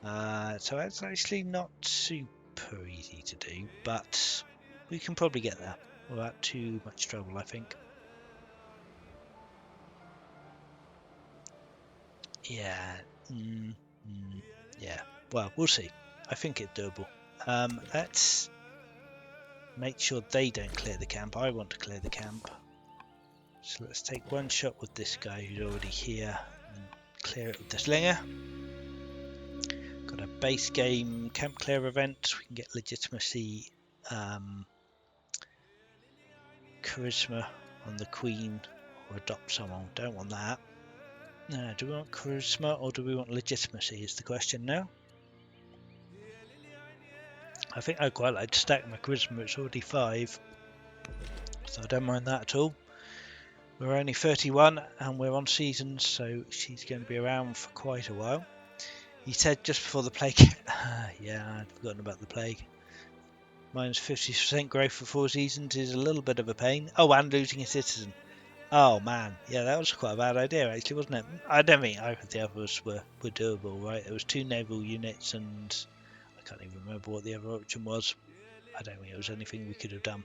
So that's actually not super easy to do, but we can probably get there without too much trouble, I think. Yeah, yeah. Well, we'll see. I think it's doable. Let's make sure they don't clear the camp. I want to clear the camp. So let's take one shot with this guy who's already here and clear it with the slinger. Got a base game camp clear event. We can get legitimacy, charisma on the queen, or adopt someone. Don't want that. Do we want charisma or do we want legitimacy is the question now. I think I'd quite like to stack my charisma. It's already 5, so I don't mind that at all. We're only 31 and we're on seasons, so she's going to be around for quite a while. He said just before the plague. Yeah, I'd forgotten about the plague. Minus 50% growth for 4 seasons is a little bit of a pain. Oh, and losing a citizen. Oh man, yeah, that was quite a bad idea actually, wasn't it? I don't think either of the others were doable, right? There was 2 naval units and I can't even remember what the other option was. I don't think it was anything we could have done.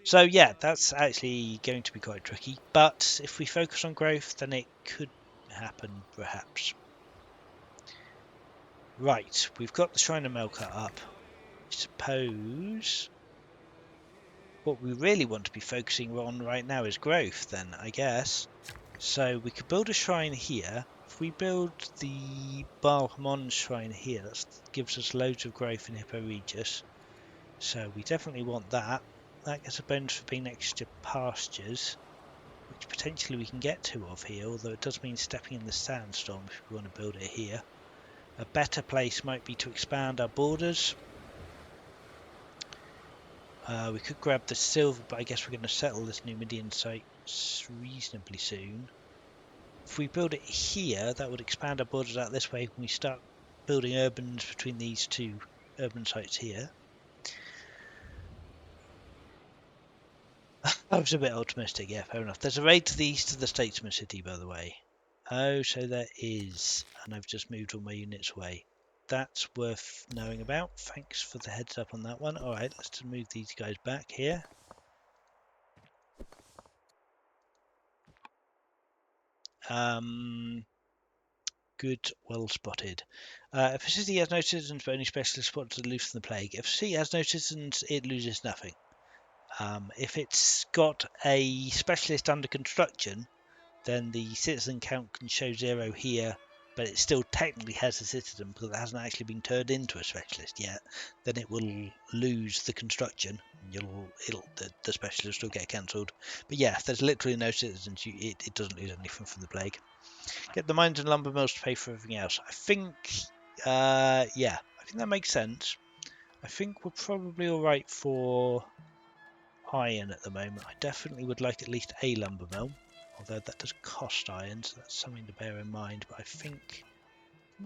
So yeah, that's actually going to be quite tricky. But if we focus on growth, then it could happen, perhaps. Right, we've got the Shrine of Melkart up. I suppose what we really want to be focusing on right now is growth, then, I guess. So we could build a shrine here. If we build the Balhamon shrine here, that gives us loads of growth in Hippo Regis. So we definitely want that. That gets a bonus for being next to pastures, which potentially we can get 2 of here, although it does mean stepping in the sandstorm if we want to build it here. A better place might be to expand our borders. We could grab the silver, but I guess we're going to settle this Numidian site reasonably soon. If we build it here, that would expand our borders out this way when we start building urbans between these 2 urban sites here. I was a bit optimistic, yeah, fair enough. There's a raid to the east of the Statesman City, by the way. Oh, so there is, and I've just moved all my units away. That's worth knowing about. Thanks for the heads up on that one. Alright, let's just move these guys back here. Good, well spotted. If a city has no citizens but only specialist spots aloof from the plague, if a city has no citizens, it loses nothing. If it's got a specialist under construction, then the citizen count can show 0 here, but it still technically has a citizen because it hasn't actually been turned into a specialist yet. Then it will lose the construction. The specialist will get cancelled. But yeah, if there's literally no citizens, it doesn't lose anything from the plague. Get the mines and lumber mills to pay for everything else. I think, yeah, I think that makes sense. I think we're probably all right for iron at the moment. I definitely would like at least a lumber mill, although that does cost iron, so that's something to bear in mind. But I think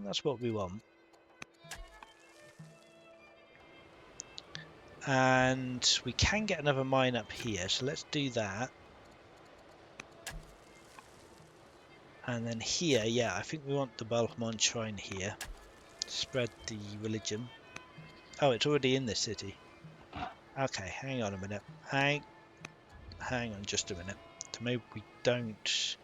that's what we want. And we can get another mine up here, so let's do that. And then here, yeah, I think we want the Balhamon shrine here. Spread the religion. Oh, it's already in this city. Okay, hang on a minute. Hang on just a minute. So maybe we don't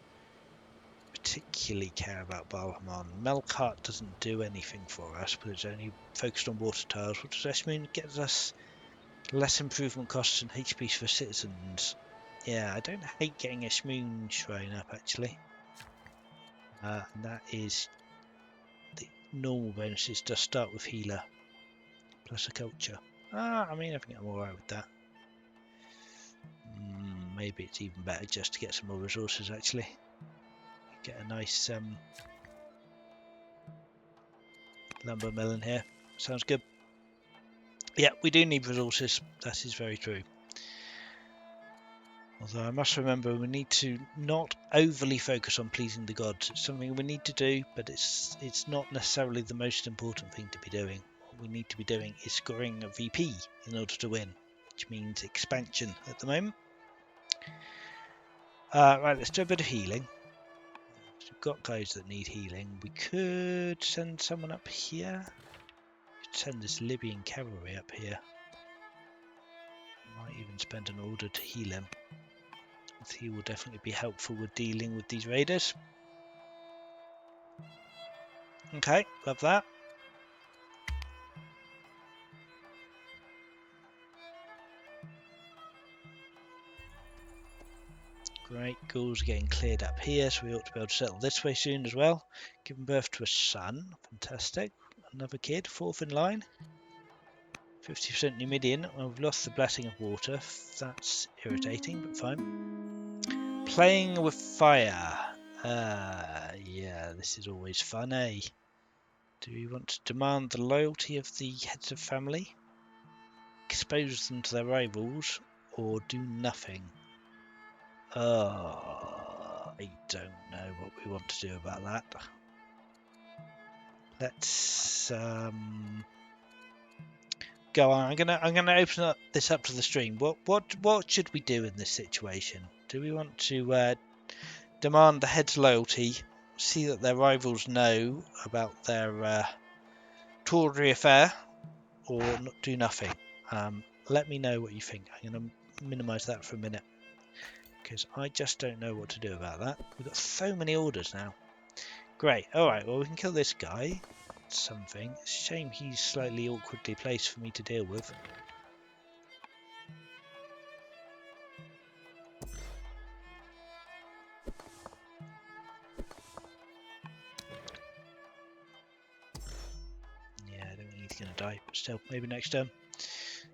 particularly care about Balhamon. Melkart doesn't do anything for us, but it's only focused on water tiles, which does mean it gets us less improvement costs and HPs for citizens. Yeah, I don't hate getting a Shmoon shrine up actually. And that is the normal bonuses does start with healer plus a culture. I mean, I think I'm alright with that. Maybe it's even better just to get some more resources actually. Get a nice lumber mill in here. Sounds good. Yeah, we do need resources. That is very true. Although I must remember we need to not overly focus on pleasing the gods. It's something we need to do, but it's not necessarily the most important thing to be doing. What we need to be doing is scoring a VP in order to win, which means expansion at the moment. Right, let's do a bit of healing. We've got guys that need healing. We could send someone up here. Send this Libyan cavalry up here. Might even spend an order to heal him. He will definitely be helpful with dealing with these raiders. Okay, love that. Great, ghouls are getting cleared up here, so we ought to be able to settle this way soon as well. Giving birth to a son, fantastic. Another kid, fourth in line. 50% Numidian. Well, we've lost the blessing of water. That's irritating, but fine. Playing with fire. Yeah, this is always fun, eh? Do we want to demand the loyalty of the heads of family? Expose them to their rivals? Or do nothing? I don't know what we want to do about that. Let's go on. I'm gonna open this up to the stream. What should we do in this situation? Do we want to demand the head's loyalty, see that their rivals know about their tawdry affair, or do nothing? Let me know what you think. I'm gonna minimize that for a minute because I just don't know what to do about that. We've got so many orders now. Great. Alright, well we can kill this guy. Something. It's a shame he's slightly awkwardly placed for me to deal with. Yeah, I don't think he's going to die, but still, maybe next turn.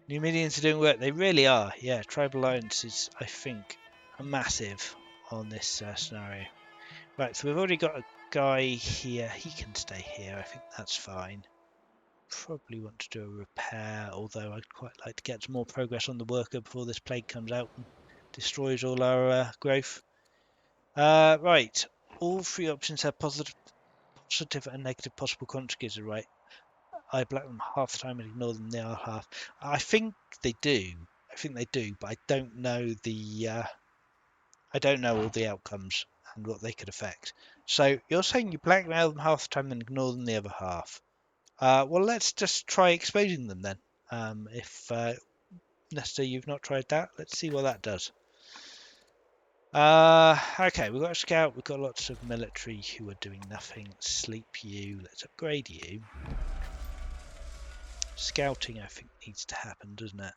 Numidians are doing work. They really are. Yeah, Tribal Alliance is, I think, a massive on this scenario. Right, so we've already got a guy here. He can stay here. I think that's fine. Probably want to do a repair, although I'd quite like to get some more progress on the worker before this plague comes out and destroys all our growth. Right, all three options have positive and negative possible consequences, right? I black them half the time and ignore them the other half. I think they do. But I don't know I don't know all the outcomes and what they could affect. So you're saying you blackmail them half the time and ignore them the other half. Well, let's just try exposing them then. If Nesta, you've not tried that, let's see what that does. Okay, we've got a scout, we've got lots of military who are doing nothing. Sleep you, let's upgrade you. Scouting, I think, needs to happen, doesn't it?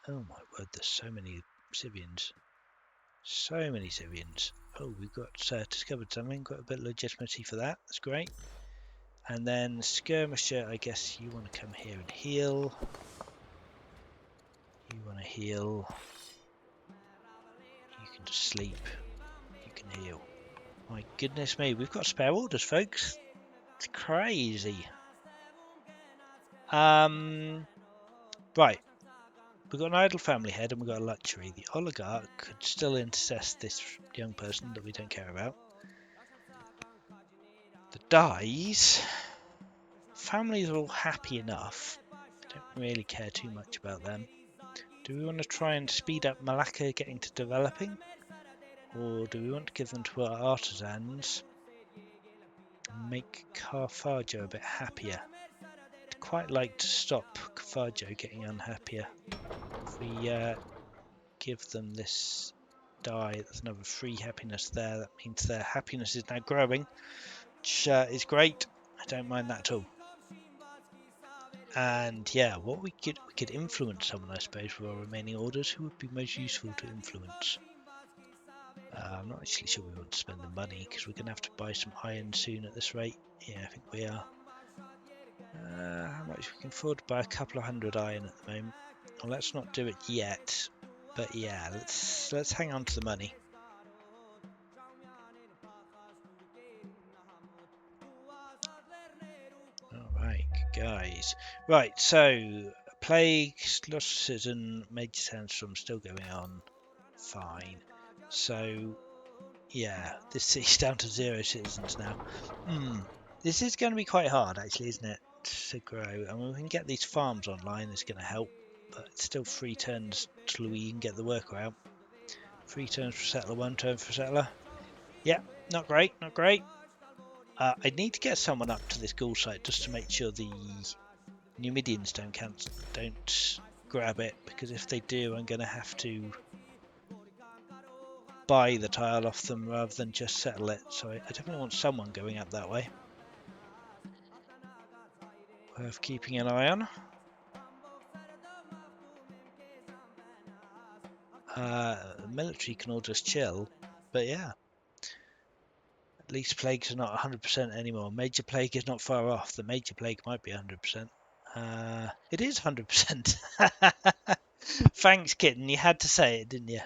Oh my word, there's so many Sivians. So many Sivians. Oh, we've got discovered something, got a bit of legitimacy for that, that's great. And then Skirmisher, I guess you want to come here and heal. You want to heal. You can just sleep. You can heal. My goodness me, we've got spare orders, folks. It's crazy. Right. We've got an idle family head and we've got a luxury. The oligarch could still intercest this young person that we don't care about. The dies. Families are all happy enough. Don't really care too much about them. Do we want to try and speed up Malacca getting to developing? Or do we want to give them to our artisans and make Carfaggio a bit happier? I'd quite like to stop Carfaggio getting unhappier. If we give them this die, there's another free happiness there. That means their happiness is now growing, which is great. I don't mind that at all. And yeah, what we could influence someone, I suppose, with our remaining orders. Who would be most useful to influence? I'm not actually sure we want to spend the money because we're going to have to buy some iron soon at this rate. Yeah, I think we are. How much we can afford to buy? A couple of hundred iron at the moment. Well, let's not do it yet. But yeah, let's hang on to the money. Alright, guys. Right, so plague, loss of citizen, major sandstorm still going on. Fine. So yeah, this city's down to 0 citizens now. This is going to be quite hard, actually, isn't it, to grow? I mean, we can get these farms online, it's going to help, but it's still 3 turns till we can get the worker out. 3 turns for settler, 1 turn for settler. Yeah, not great, not great. I need to get someone up to this ghoul site just to make sure the Numidians don't grab it, because if they do, I'm going to have to buy the tile off them rather than just settle it. So I definitely want someone going up that way. Worth keeping an eye on. The military can all just chill, but yeah. At least plagues are not 100% anymore. Major plague is not far off. The major plague might be 100%. It is 100%. Thanks, kitten. You had to say it, didn't you?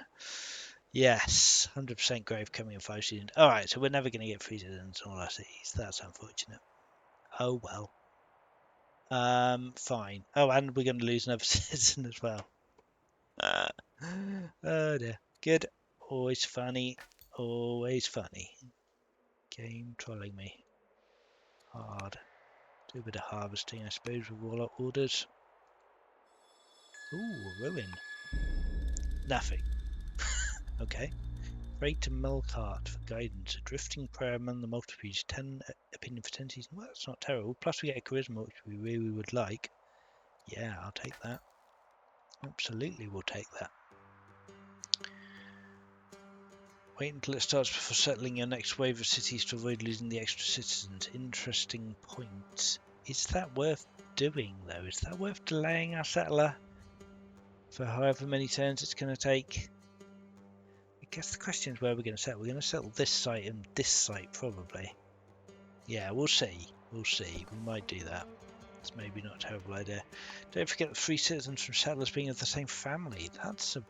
Yes, 100% grave coming in 5 seasons. Alright, so we're never going to get 3 seasons in all our cities. That's unfortunate. Oh well. Fine. Oh, and we're going to lose another citizen as well. Oh dear. Good. Always funny. Always funny. Game trolling me. Hard. Do a bit of harvesting, I suppose, with all our orders. Ooh, ruin. Nothing. Okay. Freight to Melkart for guidance. A drifting prayer among the multitudes. 10 opinion for 10 seasons. Well, that's not terrible. Plus we get a charisma, which we really would like. Yeah, I'll take that. Absolutely, we'll take that. Wait until it starts before settling your next wave of cities to avoid losing the extra citizens. Interesting point. Is that worth doing, though? Is that worth delaying our settler for however many turns it's going to take? I guess the question is where we're going to settle. We're going to settle this site and this site, probably. Yeah, we'll see. We'll see. We might do that. It's maybe not a terrible idea. Don't forget the 3 citizens from settlers being of the same family. That's a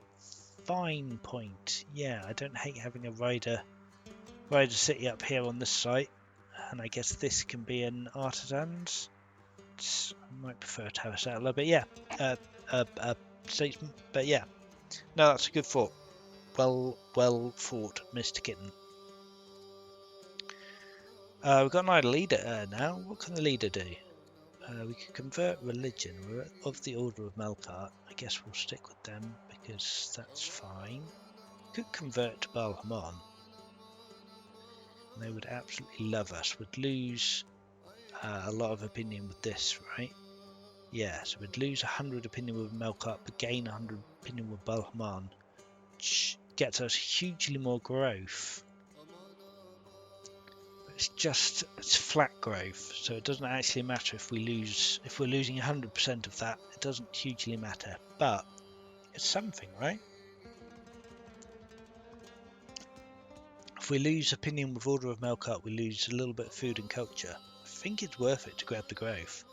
fine point. Yeah, I don't hate having a rider city up here on this site. And I guess this can be an artisan's. I might prefer to have a settler, but yeah. Statesman, but yeah. No, that's a good thought. Well fought, Mr. Kitten. We've got an idle leader now. What can the leader do? We could convert religion. We're of the Order of Melkart. I guess we'll stick with them because that's fine. Could convert to Balhamon. They would absolutely love us. We'd lose a lot of opinion with this, right? Yeah, so we'd lose 100 opinion with Melkart, but gain 100 opinion with Balhamon, which gets us hugely more growth. It's flat growth, so it doesn't actually matter if we're losing 100% of that. It doesn't hugely matter, but it's something, right? If we lose opinion with Order of Melkart, we lose a little bit of food and culture. I think it's worth it to grab the growth.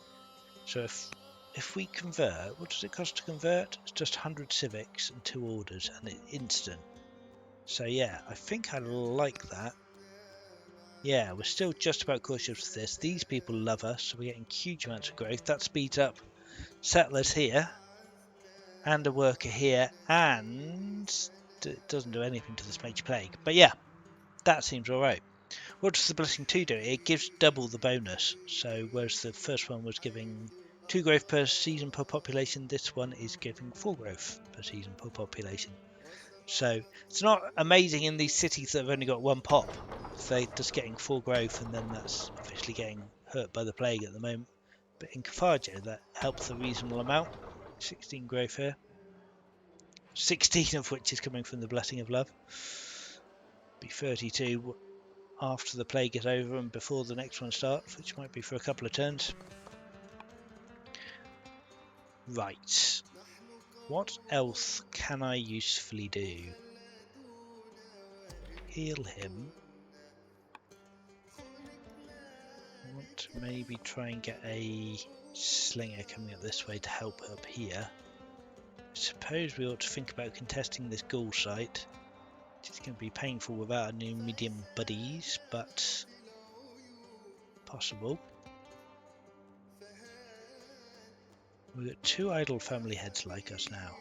So if we convert, what does it cost to convert? It's just 100 civics and 2 orders, and it's instant. So yeah, I think I like that. Yeah, we're still just about cautious with this. These people love us, so we're getting huge amounts of growth. That speeds up settlers here, and a worker here, and it doesn't do anything to this major plague. But yeah, that seems alright. What does the Blessing 2 do? It gives double the bonus. So whereas the first one was giving 2 growth per season per population, this one is giving 4 growth per season per population. So it's not amazing in these cities that have only got 1 pop. They're just getting 4 growth, and then that's obviously getting hurt by the plague at the moment. But in Carthage, that helps a reasonable amount. 16 growth here. 16 of which is coming from the Blessing of Love. Be 32 after the plague is over and before the next one starts, which might be for a couple of turns. Right. What else can I usefully do? Heal him. I want to maybe try and get a slinger coming up this way to help up here. I suppose we ought to think about contesting this ghoul site. It's going to be painful without our new medium buddies, but possible. We've got 2 idle family heads like us now.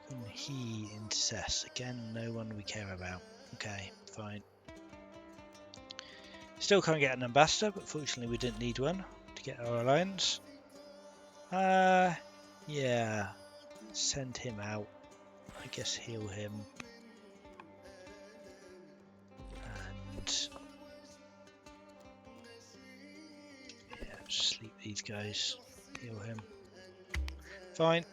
Can he intercess? Again, no one we care about. Okay, fine. Still can't get an ambassador, but fortunately we didn't need one to get our alliance. Yeah. Send him out. I guess heal him. And yeah, sleep these guys. Heal him. Fine.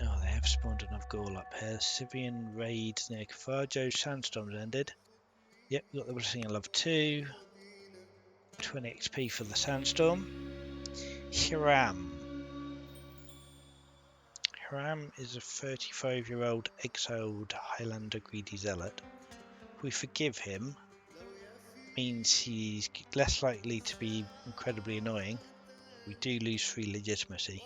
Oh, they have spawned enough ghoul up here. Sivian raids near Carthage. Sandstorms ended. Yep, we got the Blessing of Love too. 20 XP for the sandstorm. Hiram. Hiram is a 35-year-old exiled Highlander greedy zealot. If we forgive him, means he's less likely to be incredibly annoying. We do lose free legitimacy.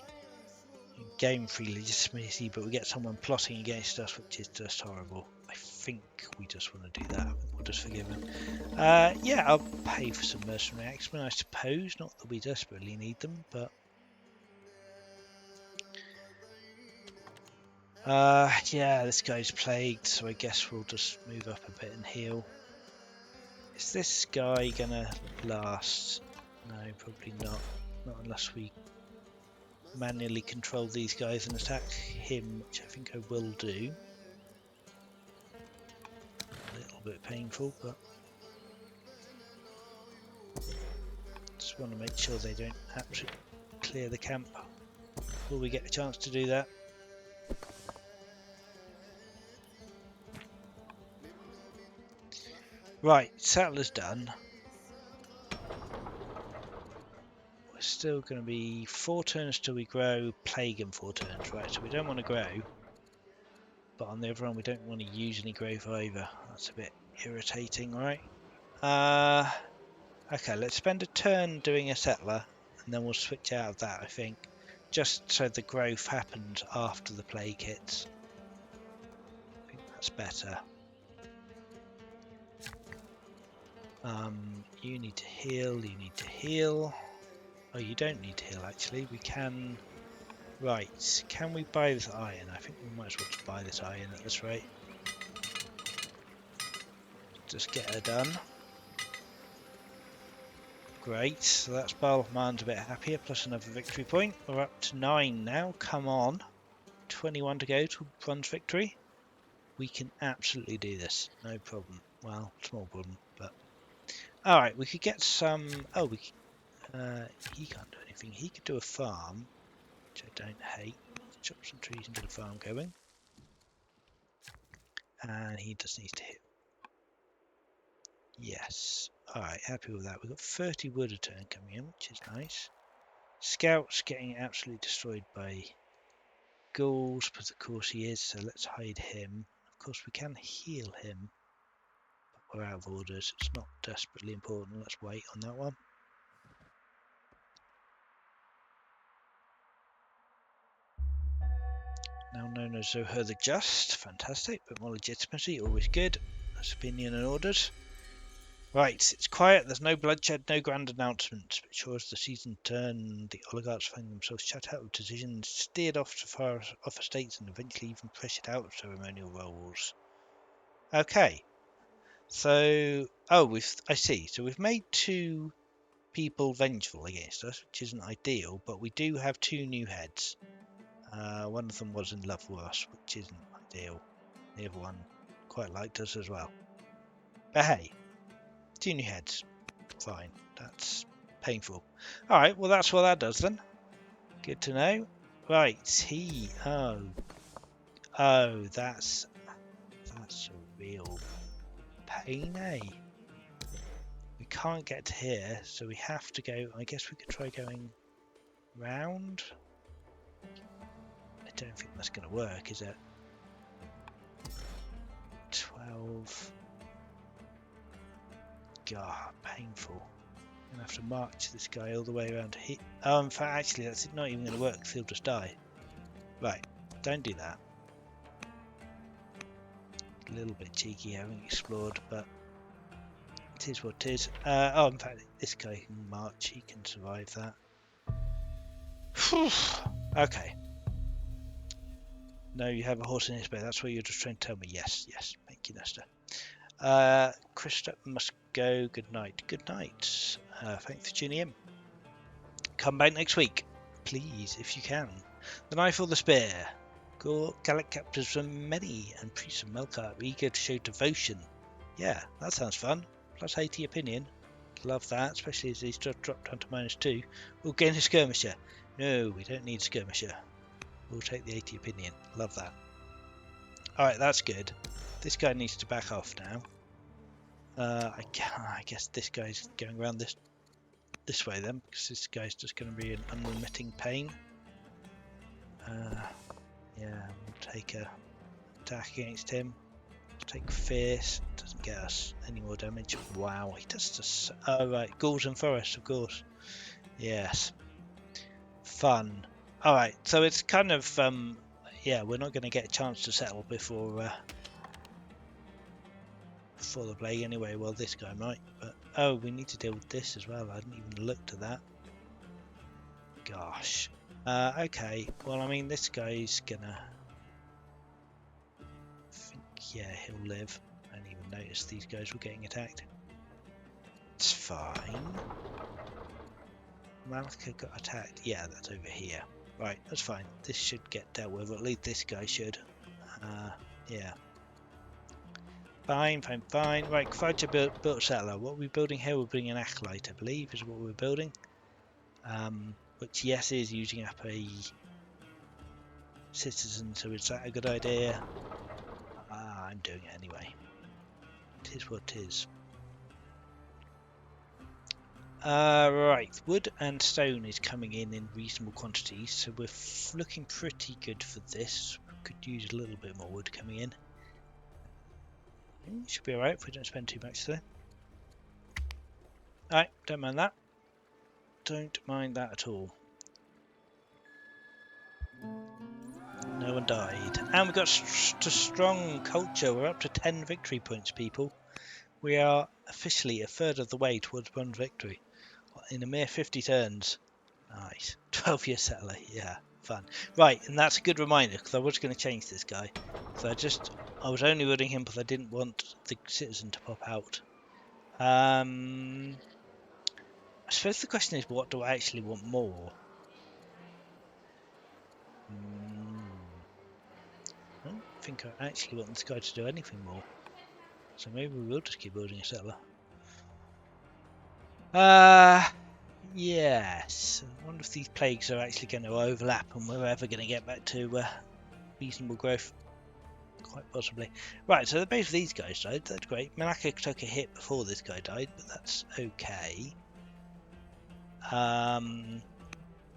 We gain free legitimacy, but we get someone plotting against us, which is just horrible. I think we just want to do that. We'll just forgive him. Yeah, I'll pay for some mercenary axemen, I suppose. Not that we desperately need them, but yeah, this guy's plagued, so I guess we'll just move up a bit and heal. Is this guy gonna last? No, probably not. Not unless we manually control these guys and attack him, which I think I will do. A little bit painful, but just want to make sure they don't absolutely clear the camp. Will we get a chance to do that? Right, settler's done. We're still going to be 4 turns till we grow, plague in 4 turns, right? So we don't want to grow, but on the other hand, we don't want to use any growth either. That's a bit irritating, right? Okay, let's spend a turn doing a settler, and then we'll switch out of that, I think. Just so the growth happens after the plague hits. I think that's better. You need to heal, you need to heal. Oh, you don't need to heal, actually. We can... Right, can we buy this iron? I think we might as well just buy this iron at this rate. Just get her done. Great, so that's Barlman's a bit happier, plus another victory point. We're up to 9 now, come on. 21 to go to bronze victory. We can absolutely do this, no problem. Well, small problem, but... Alright, we could get some... Oh, we he can't do anything. He could do a farm, which I don't hate. Chop some trees and get a farm going. And he just needs to hit. Yes. Alright, happy with that. We've got 30 wood a turn coming in, which is nice. Scout's getting absolutely destroyed by ghouls, but of course he is, so let's hide him. Of course we can heal him, but we're out of orders. It's not desperately important. Let's wait on that one. Now known as Zoher the Just. Fantastic, but more legitimacy, always good. That's opinion and orders. Right, it's quiet, there's no bloodshed, no grand announcements. But sure as the season turned, the oligarchs find themselves shut out of decisions, steered off to far off estates, and eventually even pressured out of ceremonial roles. Okay, so I see. So we've made 2 people vengeful against us, which isn't ideal, but we do have 2 new heads. One of them was in love with us, which isn't ideal. The other one quite liked us as well. But hey, 2 new heads. Fine. That's painful. Alright, well that's what that does then. Good to know. Right, Oh, that's a real pain, eh? We can't get to here, so we have to go... I guess we could try going round. I don't think that's going to work, is it? 12. God, painful. I'm going to have to march this guy all the way around here. Oh, in fact, actually, that's not even going to work because he'll just die. Right, don't do that. A little bit cheeky having explored, but it is what it is. Oh, in fact, this guy can march. He can survive that. Okay. No, you have a horse in his bed. That's what you're just trying to tell me. Yes, yes. Thank you, Nesta. Krista must go. Good night. Good night. Thanks for tuning in. Come back next week, please, if you can. The knife or the spear. Gallic captives from many and priests of Melkart are eager to show devotion. Yeah, that sounds fun. Plus 80 opinion. Love that, especially as he's dropped down to -2. We'll gain a skirmisher. No, we don't need a skirmisher. We'll take the 80 opinion. Love that. Alright, that's good. This guy needs to back off now. I guess this guy's going around this this way then, because this guy's just going to be an unremitting pain. Yeah, we'll take a attack against him. Take fierce, doesn't get us any more damage. Wow, he does just. Oh right, ghouls and forest, of course. Yes, fun. All right, so it's kind of yeah, we're not going to get a chance to settle before the plague anyway. Well, this guy might, but oh, we need to deal with this as well. I didn't even look to that. Gosh. Okay. Well, I mean, this guy's gonna. I think, yeah, he'll live. I didn't even notice these guys were getting attacked. It's fine. Malika got attacked. Yeah, that's over here. Right, that's fine. This should get dealt with. At least this guy should. Yeah. Fine, fine, fine. Right, Kvaja built a settler. What are we building here? We're building an acolyte, I believe, is what we're building. Which, yes, is using up a citizen, so is that a good idea? I'm doing it anyway. Tis what tis. Right, wood and stone is coming in reasonable quantities, so we're looking pretty good for this. We could use a little bit more wood coming in. Should be alright if we don't spend too much today. Alright, don't mind that. Don't mind that at all. No one died. And we've got strong culture. We're up to 10 victory points, people. We are officially a third of the way towards one victory in a mere 50 turns. Nice. 12-year settler. Yeah, fun. Right, and that's a good reminder because I was going to change this guy. So I was only building him because I didn't want the citizen to pop out. I suppose the question is, what do I actually want more? I don't think I actually want this guy to do anything more. So maybe we will just keep building a settler. Yes. I wonder if these plagues are actually going to overlap and we're ever going to get back to reasonable growth. Quite possibly. Right, so the base of these guys died. That's great. Malaka took a hit before this guy died, but that's okay.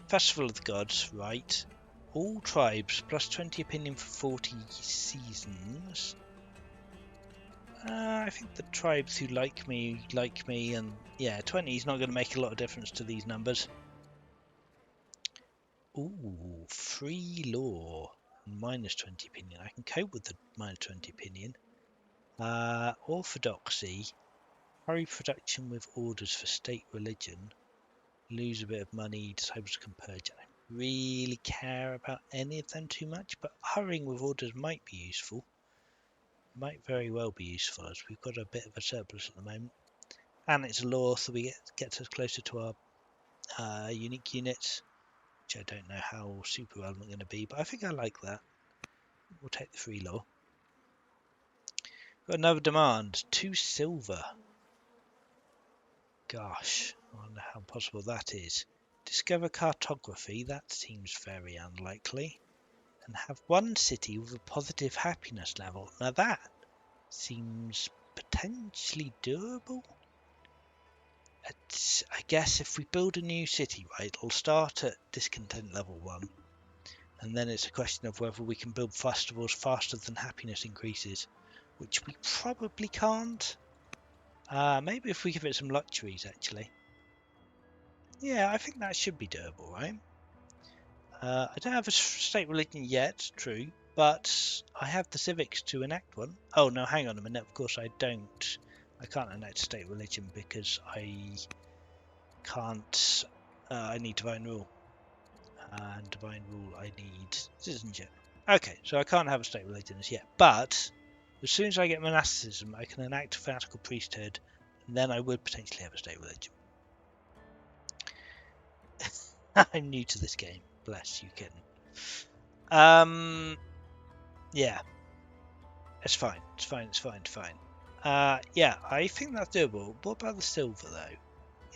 Festival of the Gods, right. All tribes, plus 20 opinion for 40 seasons. I think the tribes who like me, and yeah, 20 is not going to make a lot of difference to these numbers. Ooh, free law, minus 20 opinion. I can cope with the minus 20 opinion. Orthodoxy, hurry production with orders for state religion. Lose a bit of money, disciples can purge. I don't really care about any of them too much, but hurrying with orders might be useful. Might very well be useful as we've got a bit of a surplus at the moment. And it's a law, so we gets us closer to our unique units, which I don't know how super relevant going to be, but I think I like that. We'll take the free law. Got another demand, 2 silver. Gosh, I wonder how possible that is. Discover cartography, that seems very unlikely. And have 1 city with a positive happiness level. Now that seems potentially doable. I guess if we build a new city, right, it'll start at discontent level 1. And then it's a question of whether we can build festivals faster than happiness increases, which we probably can't. Maybe if we give it some luxuries, actually. Yeah, I think that should be doable, right? I don't have a state religion yet, true, but I have the civics to enact one. Oh, no, hang on a minute. Of course I don't. I can't enact a state religion because I can't. I need divine rule. And divine rule, I need citizenship. Okay, so I can't have a state religion as yet, but as soon as I get monasticism, I can enact a fanatical priesthood, and then I would potentially have a state religion. I'm new to this game. Bless you, kitten. Yeah. It's fine. It's fine. It's fine. It's fine. Yeah, I think that's doable. What about the silver, though?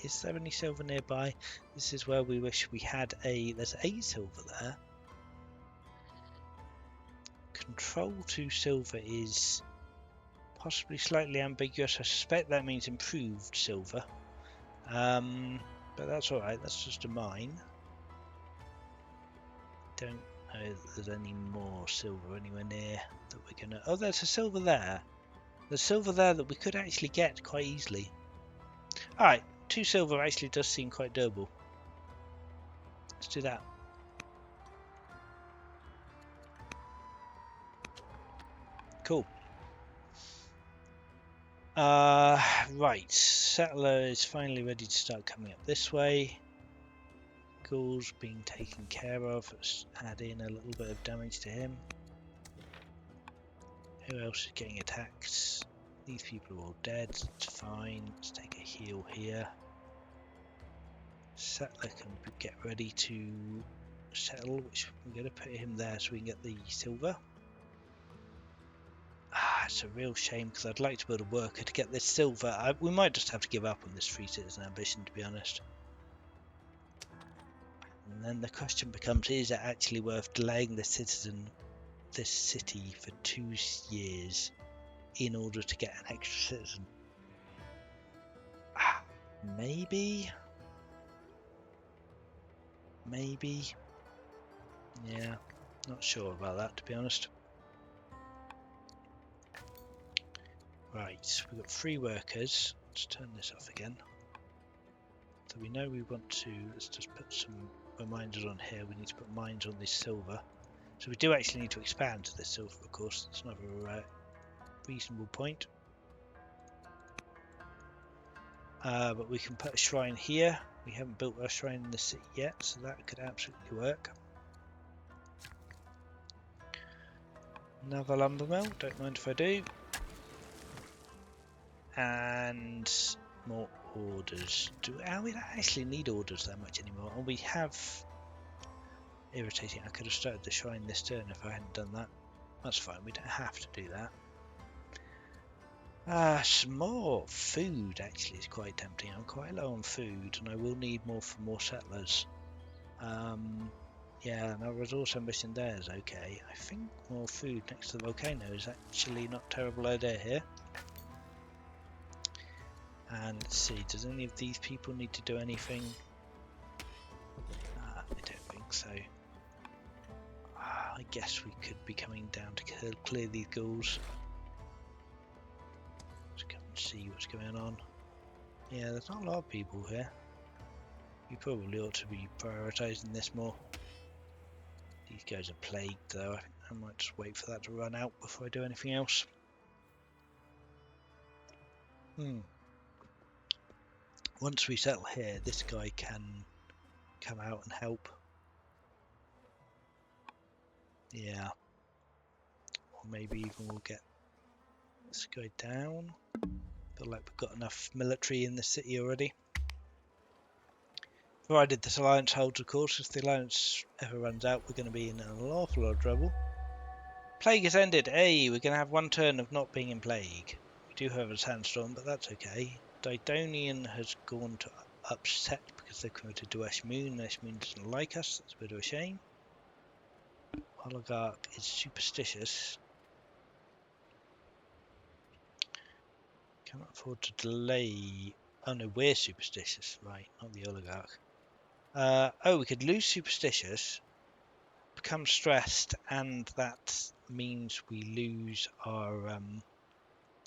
Is there any silver nearby? This is where we wish we had a... There's 8 silver there. Control 2 silver is possibly slightly ambiguous. I suspect that means improved silver. But that's alright, that's just a mine. Don't know that there's any more silver anywhere near that we're gonna... Oh, there's a silver there. There's silver there that we could actually get quite easily. Alright, 2 silver actually does seem quite doable. Let's do that. Cool. Right, settler is finally ready to start coming up this way. Ghouls being taken care of. Let's add in a little bit of damage to him. Who else is getting attacked? These people are all dead, that's fine. Let's take a heal here. Settler can get ready to settle, which we're going to put him there so we can get the silver. It's a real shame because I'd like to build a worker to get this silver. We might just have to give up on this free citizen ambition, to be honest. And then the question becomes, is it actually worth delaying this city for 2 years in order to get an extra citizen? Maybe. Yeah, not sure about that, to be honest. Right, we've got 3 workers. Let's turn this off again. So we know we want to, let's just put some reminders on here. We need to put mines on this silver. So we do actually need to expand to this silver, of course. That's another reasonable point. But we can put a shrine here. We haven't built a shrine in the city yet, so that could absolutely work. Another lumber mill, don't mind if I do. And more orders. We don't actually need orders that much anymore. And we have... Irritating, I could have started the shrine this turn if I hadn't done that. That's fine, we don't have to do that. Some more food actually is quite tempting. I'm quite low on food and I will need more for more settlers. Yeah, and our resource ambition there is okay. I think more food next to the volcano is actually not a terrible idea here. And let's see, does any of these people need to do anything? I don't think so. I guess we could be coming down to clear these ghouls. Let's come and see what's going on. Yeah, there's not a lot of people here. We probably ought to be prioritising this more. These guys are plagued though. I might just wait for that to run out before I do anything else. Once we settle here, this guy can come out and help. Yeah. Or maybe even we'll get this guy down. Feel like we've got enough military in the city already. Provided this alliance holds, of course. If the alliance ever runs out, we're going to be in an awful lot of trouble. Plague has ended. Hey, we're going to have 1 turn of not being in plague. We do have a sandstorm, but that's okay. Didonian has gone to upset because they're committed to Eshmoon. Eshmoon doesn't like us. That's a bit of a shame. Oligarch is superstitious. Cannot afford to delay. Oh no, we're superstitious, right? Not the oligarch. Oh, we could lose superstitious, become stressed, and that means we lose our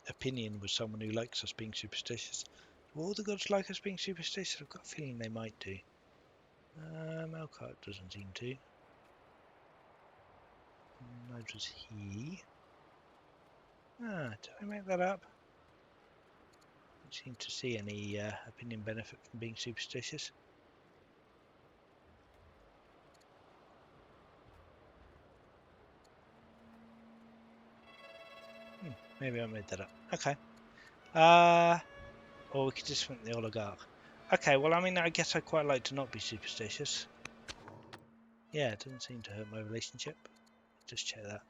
opinion with someone who likes us being superstitious. Do all the gods like us being superstitious? I've got a feeling they might do. Melkart doesn't seem to. Neither does he. Did I make that up? Don't seem to see any opinion benefit from being superstitious. Maybe I made that up. Okay. Or we could just want the oligarch. Okay, well, I mean, I guess I'd quite like to not be superstitious. Yeah, it doesn't seem to hurt my relationship. Just check that.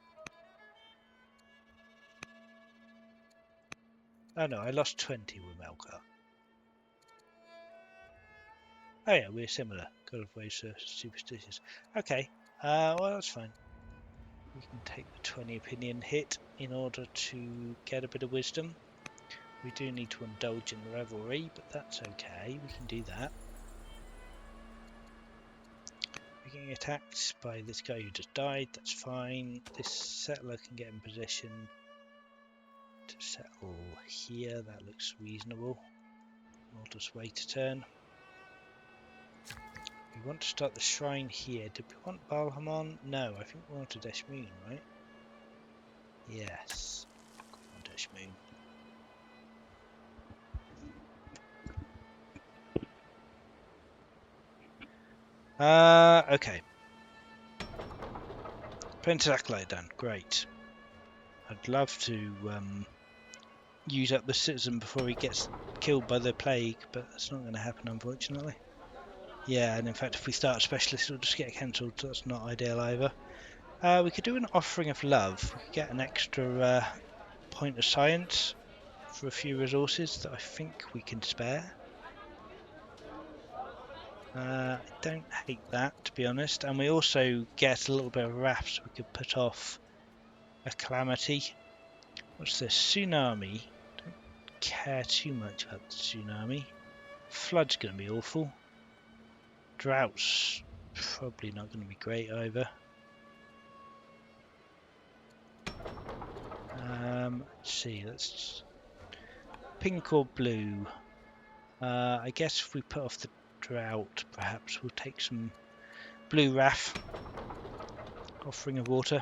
Oh no, I lost 20 with Melkart. Oh yeah, we're similar. God of ways superstitious. Okay, well, that's fine. We can take the 20 opinion hit in order to get a bit of wisdom. We do need to indulge in revelry, but that's okay. We can do that. We're getting attacked by this guy who just died. That's fine. This settler can get in position to settle here. That looks reasonable. We'll just wait a turn. We want to start the shrine here. Did we want Balhamon? No, I think we wanted Eshmoon, right? Yes. We want Eshmoon. Okay. Apprentice Acolyte done. Great. I'd love to use up the citizen before he gets killed by the plague, but that's not going to happen, unfortunately. Yeah, and in fact, if we start a specialist, it'll just get cancelled, so that's not ideal either. We could do an offering of love. We could get an extra point of science for a few resources that I think we can spare. I don't hate that, to be honest, and we also get a little bit of wrath, so we could put off a calamity. What's this? Tsunami. Don't care too much about the tsunami. Flood's going to be awful. Drought's probably not going to be great either. Let's see, let's pink or blue. I guess if we put off the drought, perhaps we'll take some blue wrath. Offering of water.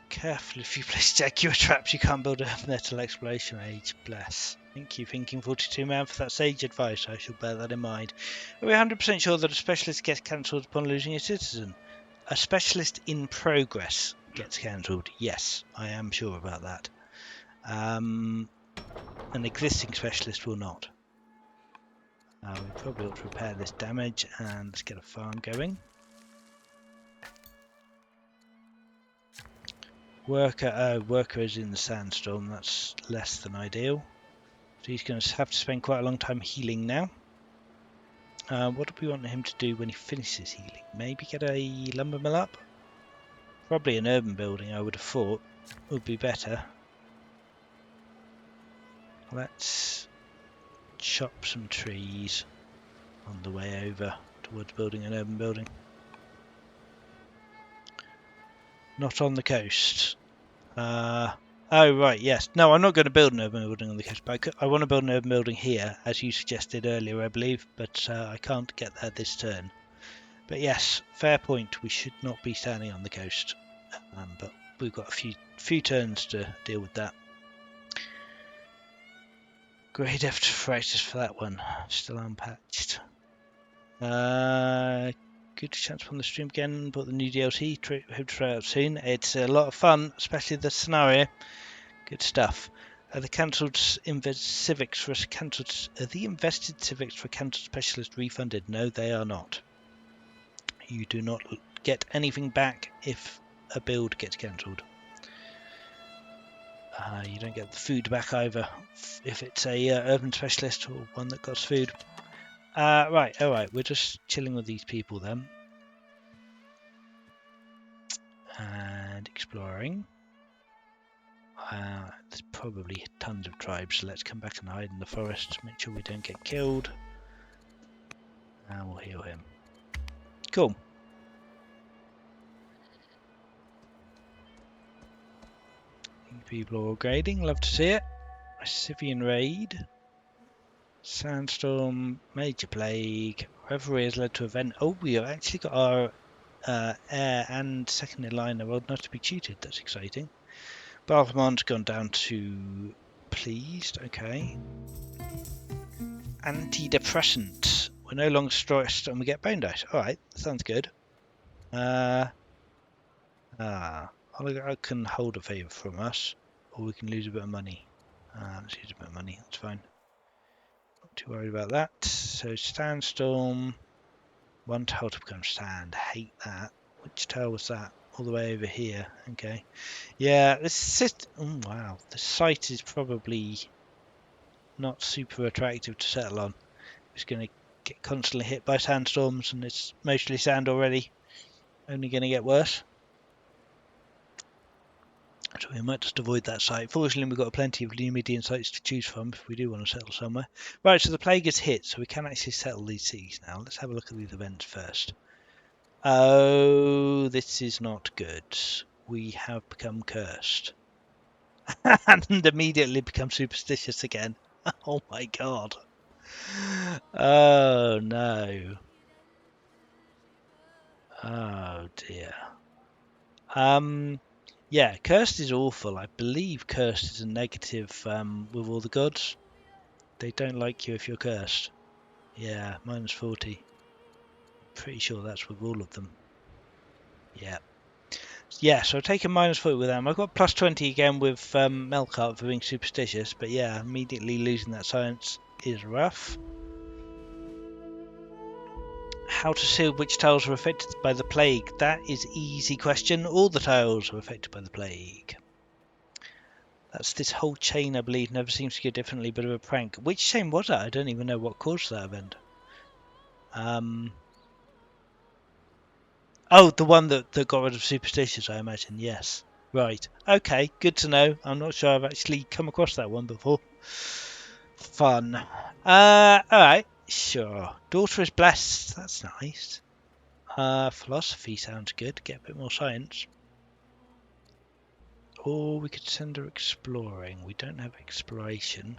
Careful, if you place accurate traps, you can't build a metal exploration age. Bless. Thank you, Thinking 42 Man, for that sage advice. I shall bear that in mind. Are we 100% sure that a specialist gets cancelled upon losing a citizen? A specialist in progress gets cancelled. Yes, I am sure about that. An existing specialist will not. We probably ought to repair this damage and let's get a farm going. Worker is in the sandstorm. That's less than ideal. So he's going to have to spend quite a long time healing now. What do we want him to do when he finishes healing? Maybe get a lumber mill up? Probably an urban building, I would have thought, would be better. Let's chop some trees on the way over towards building an urban building. Not on the coast. Oh, right, yes. No, I'm not going to build an urban building on the coast, but I want to build an urban building here, as you suggested earlier, I believe, but I can't get there this turn. But yes, fair point. We should not be standing on the coast, but we've got a few turns to deal with that. Great effort for that one. Still unpatched. Good chance from the stream again. Bought the new DLC. Hope to try out soon. It's a lot of fun, especially the scenario. Good stuff. The cancelled civics for cancelled. Are the invested civics for cancelled specialist refunded? No, they are not. You do not get anything back if a build gets cancelled. You don't get the food back either if it's a urban specialist or one that got food. Right, alright, we're just chilling with these people then. And exploring. There's probably tons of tribes, so let's come back and hide in the forest, make sure we don't get killed. And we'll heal him. Cool. People are all grading, love to see it. A Scythian raid. Sandstorm, major plague, revelry has led to event. Oh, we have actually got our air and second in line rolled not to be tutored. That's exciting. Balthamon's gone down to pleased. Okay. Antidepressant. We're no longer stressed and we get bone dice. Alright, sounds good. I can hold a favour from us, or we can lose a bit of money. Let's use a bit of money, that's fine. Not too worried about that. So sandstorm. One tile to become sand. Hate that. Which tile was that? All the way over here. Okay. Yeah, oh, wow. The site is probably not super attractive to settle on. It's going to get constantly hit by sandstorms, and it's mostly sand already. Only going to get worse. So we might just avoid that site. Fortunately, we've got plenty of Numidian sites to choose from if we do want to settle somewhere. Right, so the plague has hit, so we can actually settle these cities now. Let's have a look at these events first. Oh, this is not good. We have become cursed. And immediately become superstitious again. Oh my god. Oh no. Oh dear. Yeah, cursed is awful. I believe cursed is a negative with all the gods. They don't like you if you're cursed. Yeah, -40. Pretty sure that's with all of them. Yeah. Yeah, so I've taken -40 with them. I've got +20 again with Melkart for being superstitious, but yeah, immediately losing that science is rough. How to see which tiles are affected by the plague? That is easy question. All the tiles are affected by the plague. That's this whole chain, I believe, never seems to go differently, bit of a prank. Which chain was that? I don't even know what caused that event. Oh, the one that got rid of superstitious, I imagine. Yes. Right. Okay, good to know. I'm not sure I've actually come across that one before. Fun. Alright. Sure. Daughter is blessed. That's nice. Philosophy sounds good. Get a bit more science. Or we could send her exploring. We don't have exploration.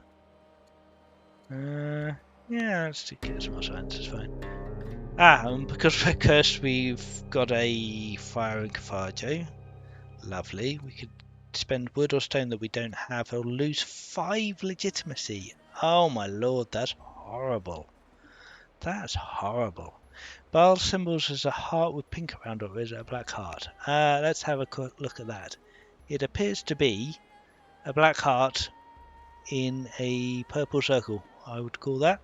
Yeah, let's get some more science. It's fine. And because we're cursed, we've got a fire in Carthago. Lovely. We could spend wood or stone that we don't have. Or lose 5 legitimacy. Oh my lord, that's horrible. That's horrible. Baal symbols is a heart with pink around it, or is it a black heart? Let's have a quick look at that. It appears to be a black heart in a purple circle, I would call that.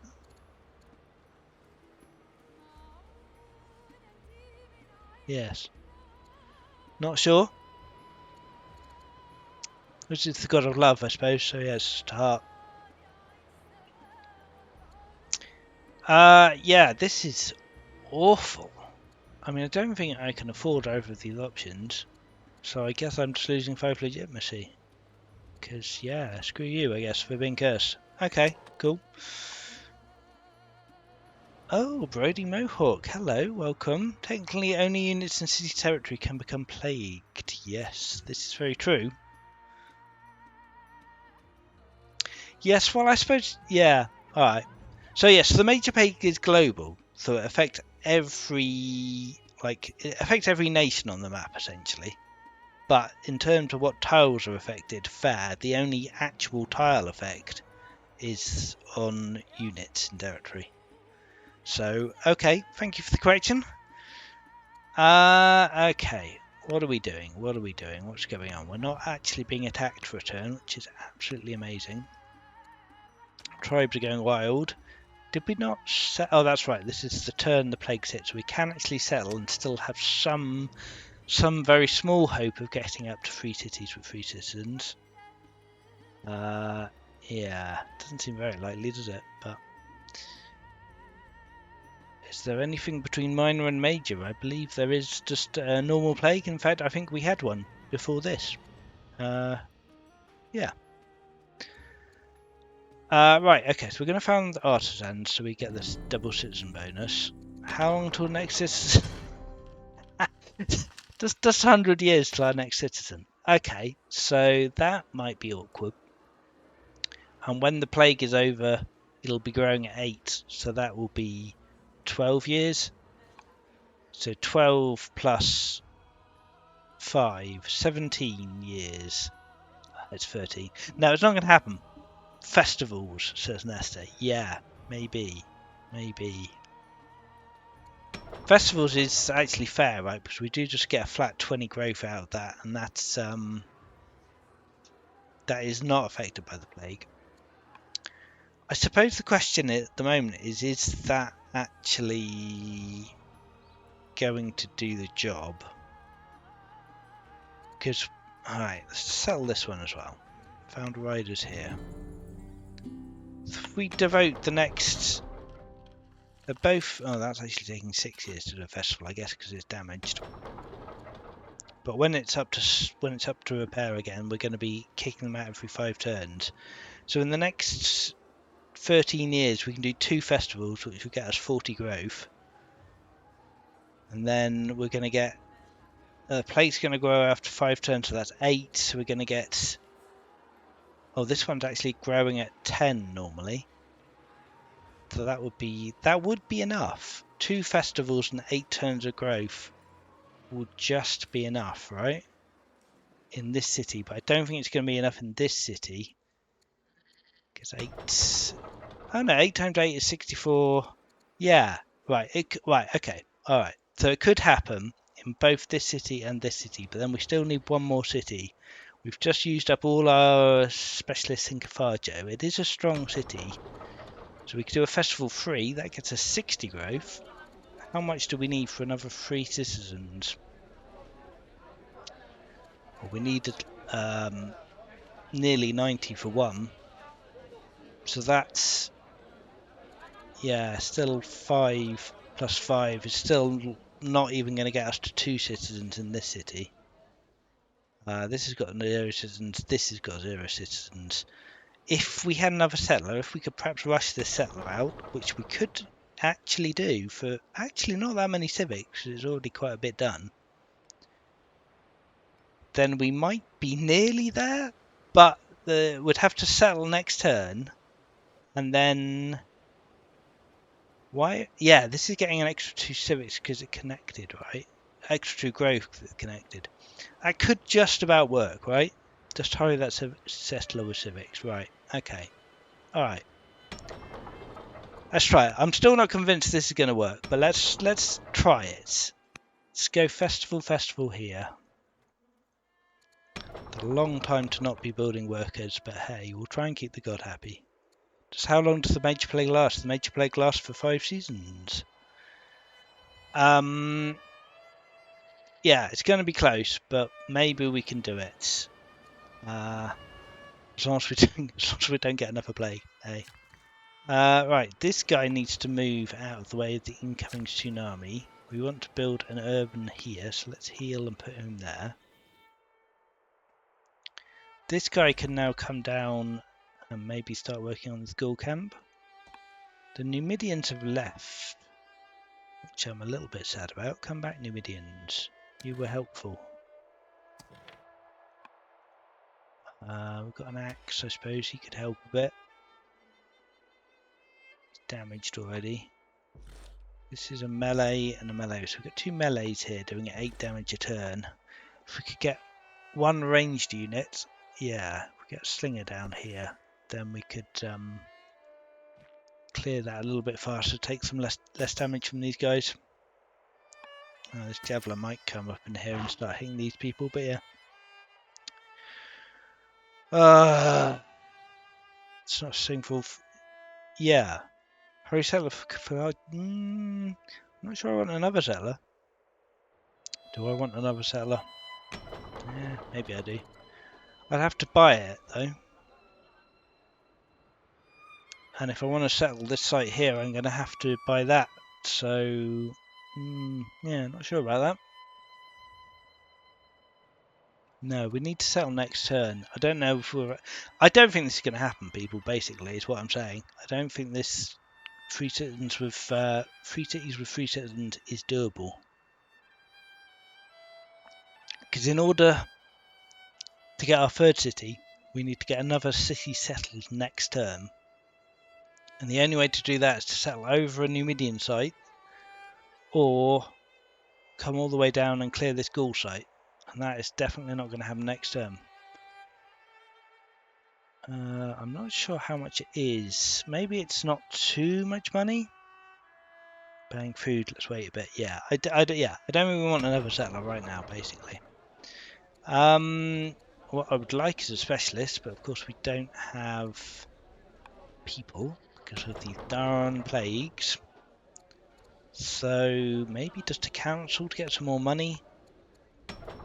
Yes. Not sure. This is the god of love, I suppose, so yes, it's a heart. Yeah, this is awful. I mean, I don't think I can afford either of these options, so I guess I'm just losing 5 legitimacy. Because, yeah, screw you, I guess, for being cursed. Okay, cool. Oh, Brody Mohawk, hello, welcome. Technically, only units in city territory can become plagued. Yes, this is very true. Yes, well, I suppose, yeah, alright. So, yes, the major plague is global, so it affects every nation on the map, essentially. But in terms of what tiles are affected, fair, the only actual tile effect is on units in territory. So, okay, thank you for the correction. Okay, what are we doing? What are we doing? What's going on? We're not actually being attacked for a turn, which is absolutely amazing. Tribes are going wild. Did we not set? Oh, that's right. This is the turn the plague hit, so we can actually settle and still have some very small hope of getting up to 3 cities with 3 citizens. Yeah, doesn't seem very likely, does it? But is there anything between minor and major? I believe there is just a normal plague. In fact, I think we had one before this. Yeah. Right, okay, so we're going to found artisans so we get this double citizen bonus. How long till next citizen? Just 100 years till our next citizen. Okay, so that might be awkward. And when the plague is over, it'll be growing at 8, so that will be 12 years. So 12 plus 5, 17 years. It's 13. No, it's not going to happen. Festivals, says Nesta. Yeah, maybe. Festivals is actually fair, right? Because we do just get a flat 20 growth out of that, and that's that is not affected by the plague. I suppose the question at the moment is that actually going to do the job? Because, alright, let's settle this one as well. Found riders here. If we devote the next... They're both... Oh, that's actually taking 6 years to do a festival, I guess, because it's damaged. But when it's up to repair again, we're going to be kicking them out every 5 turns. So in the next 13 years, we can do 2 festivals, which will get us 40 growth. And then we're going to get the plate's going to grow after 5 turns, so that's 8. So we're going to get. Oh, this one's actually growing at 10 normally. So that would be enough. 2 festivals and 8 turns of growth will just be enough, right? In this city, but I don't think it's going to be enough in this city. Because 8. Oh no, 8 times 8 is 64. Yeah, right. Right, okay. Alright. So it could happen in both this city and this city, but then we still need one more city. We've just used up all our specialists in Carthago. It is a strong city. So we could do a festival 3. That gets us 60 growth. How much do we need for another 3 citizens? Well, we needed nearly 90 for one. So that's, yeah, still 5 plus 5 is still not even going to get us to 2 citizens in this city. This has got 0 citizens. This has got 0 citizens. If we had another settler, if we could perhaps rush this settler out, which we could actually do for actually not that many civics, it's already quite a bit done, then we might be nearly there, but we'd have to settle next turn, and then why? Yeah, this is getting an extra 2 civics because it connected, right? Extra 2 growth because it connected. That could just about work, right? Just hurry that settler with civics, right? Okay, all right. Let's try it. I'm still not convinced this is going to work, but let's try it. Let's go festival here. It's a long time to not be building workers, but hey, we'll try and keep the god happy. Just how long does the Major Plague last? The Major Plague lasts for 5 seasons. Yeah, it's going to be close, but maybe we can do it. As long as we don't get another plague. Hey. Right, this guy needs to move out of the way of the incoming tsunami. We want to build an urban here, so let's heal and put him there. This guy can now come down and maybe start working on the school camp. The Numidians have left, which I'm a little bit sad about. Come back, Numidians. You were helpful. We've got an axe, I suppose he could help a bit. He's damaged already. This is a melee and a melee, so we've got 2 melees here doing 8 damage a turn. If we could get 1 ranged unit, yeah, if we get a slinger down here, then we could clear that a little bit faster, take some less damage from these guys. This javelin might come up in here and start hitting these people, but yeah. It's not sinful. Yeah. Hurry settler for I'm not sure I want another settler. Do I want another settler? Yeah, maybe I do. I'd have to buy it though. And if I want to settle this site here, I'm going to have to buy that. So, yeah, not sure about that. No, we need to settle next turn. I don't know if we're. I don't think this is going to happen, people. Basically, is what I'm saying. I don't think this 3 citizens with 3 cities with 3 citizens is doable. Because in order to get our 3rd city, we need to get another city settled next turn. And the only way to do that is to settle over a Numidian site, or come all the way down and clear this Gaul site. And that is definitely not going to happen next turn. I'm not sure how much it is. Maybe it's not too much money. Buying food, let's wait a bit. Yeah, I don't even want another settler right now, basically. What I would like is a specialist, but of course we don't have people because of these darn plagues. So maybe just a council to get some more money.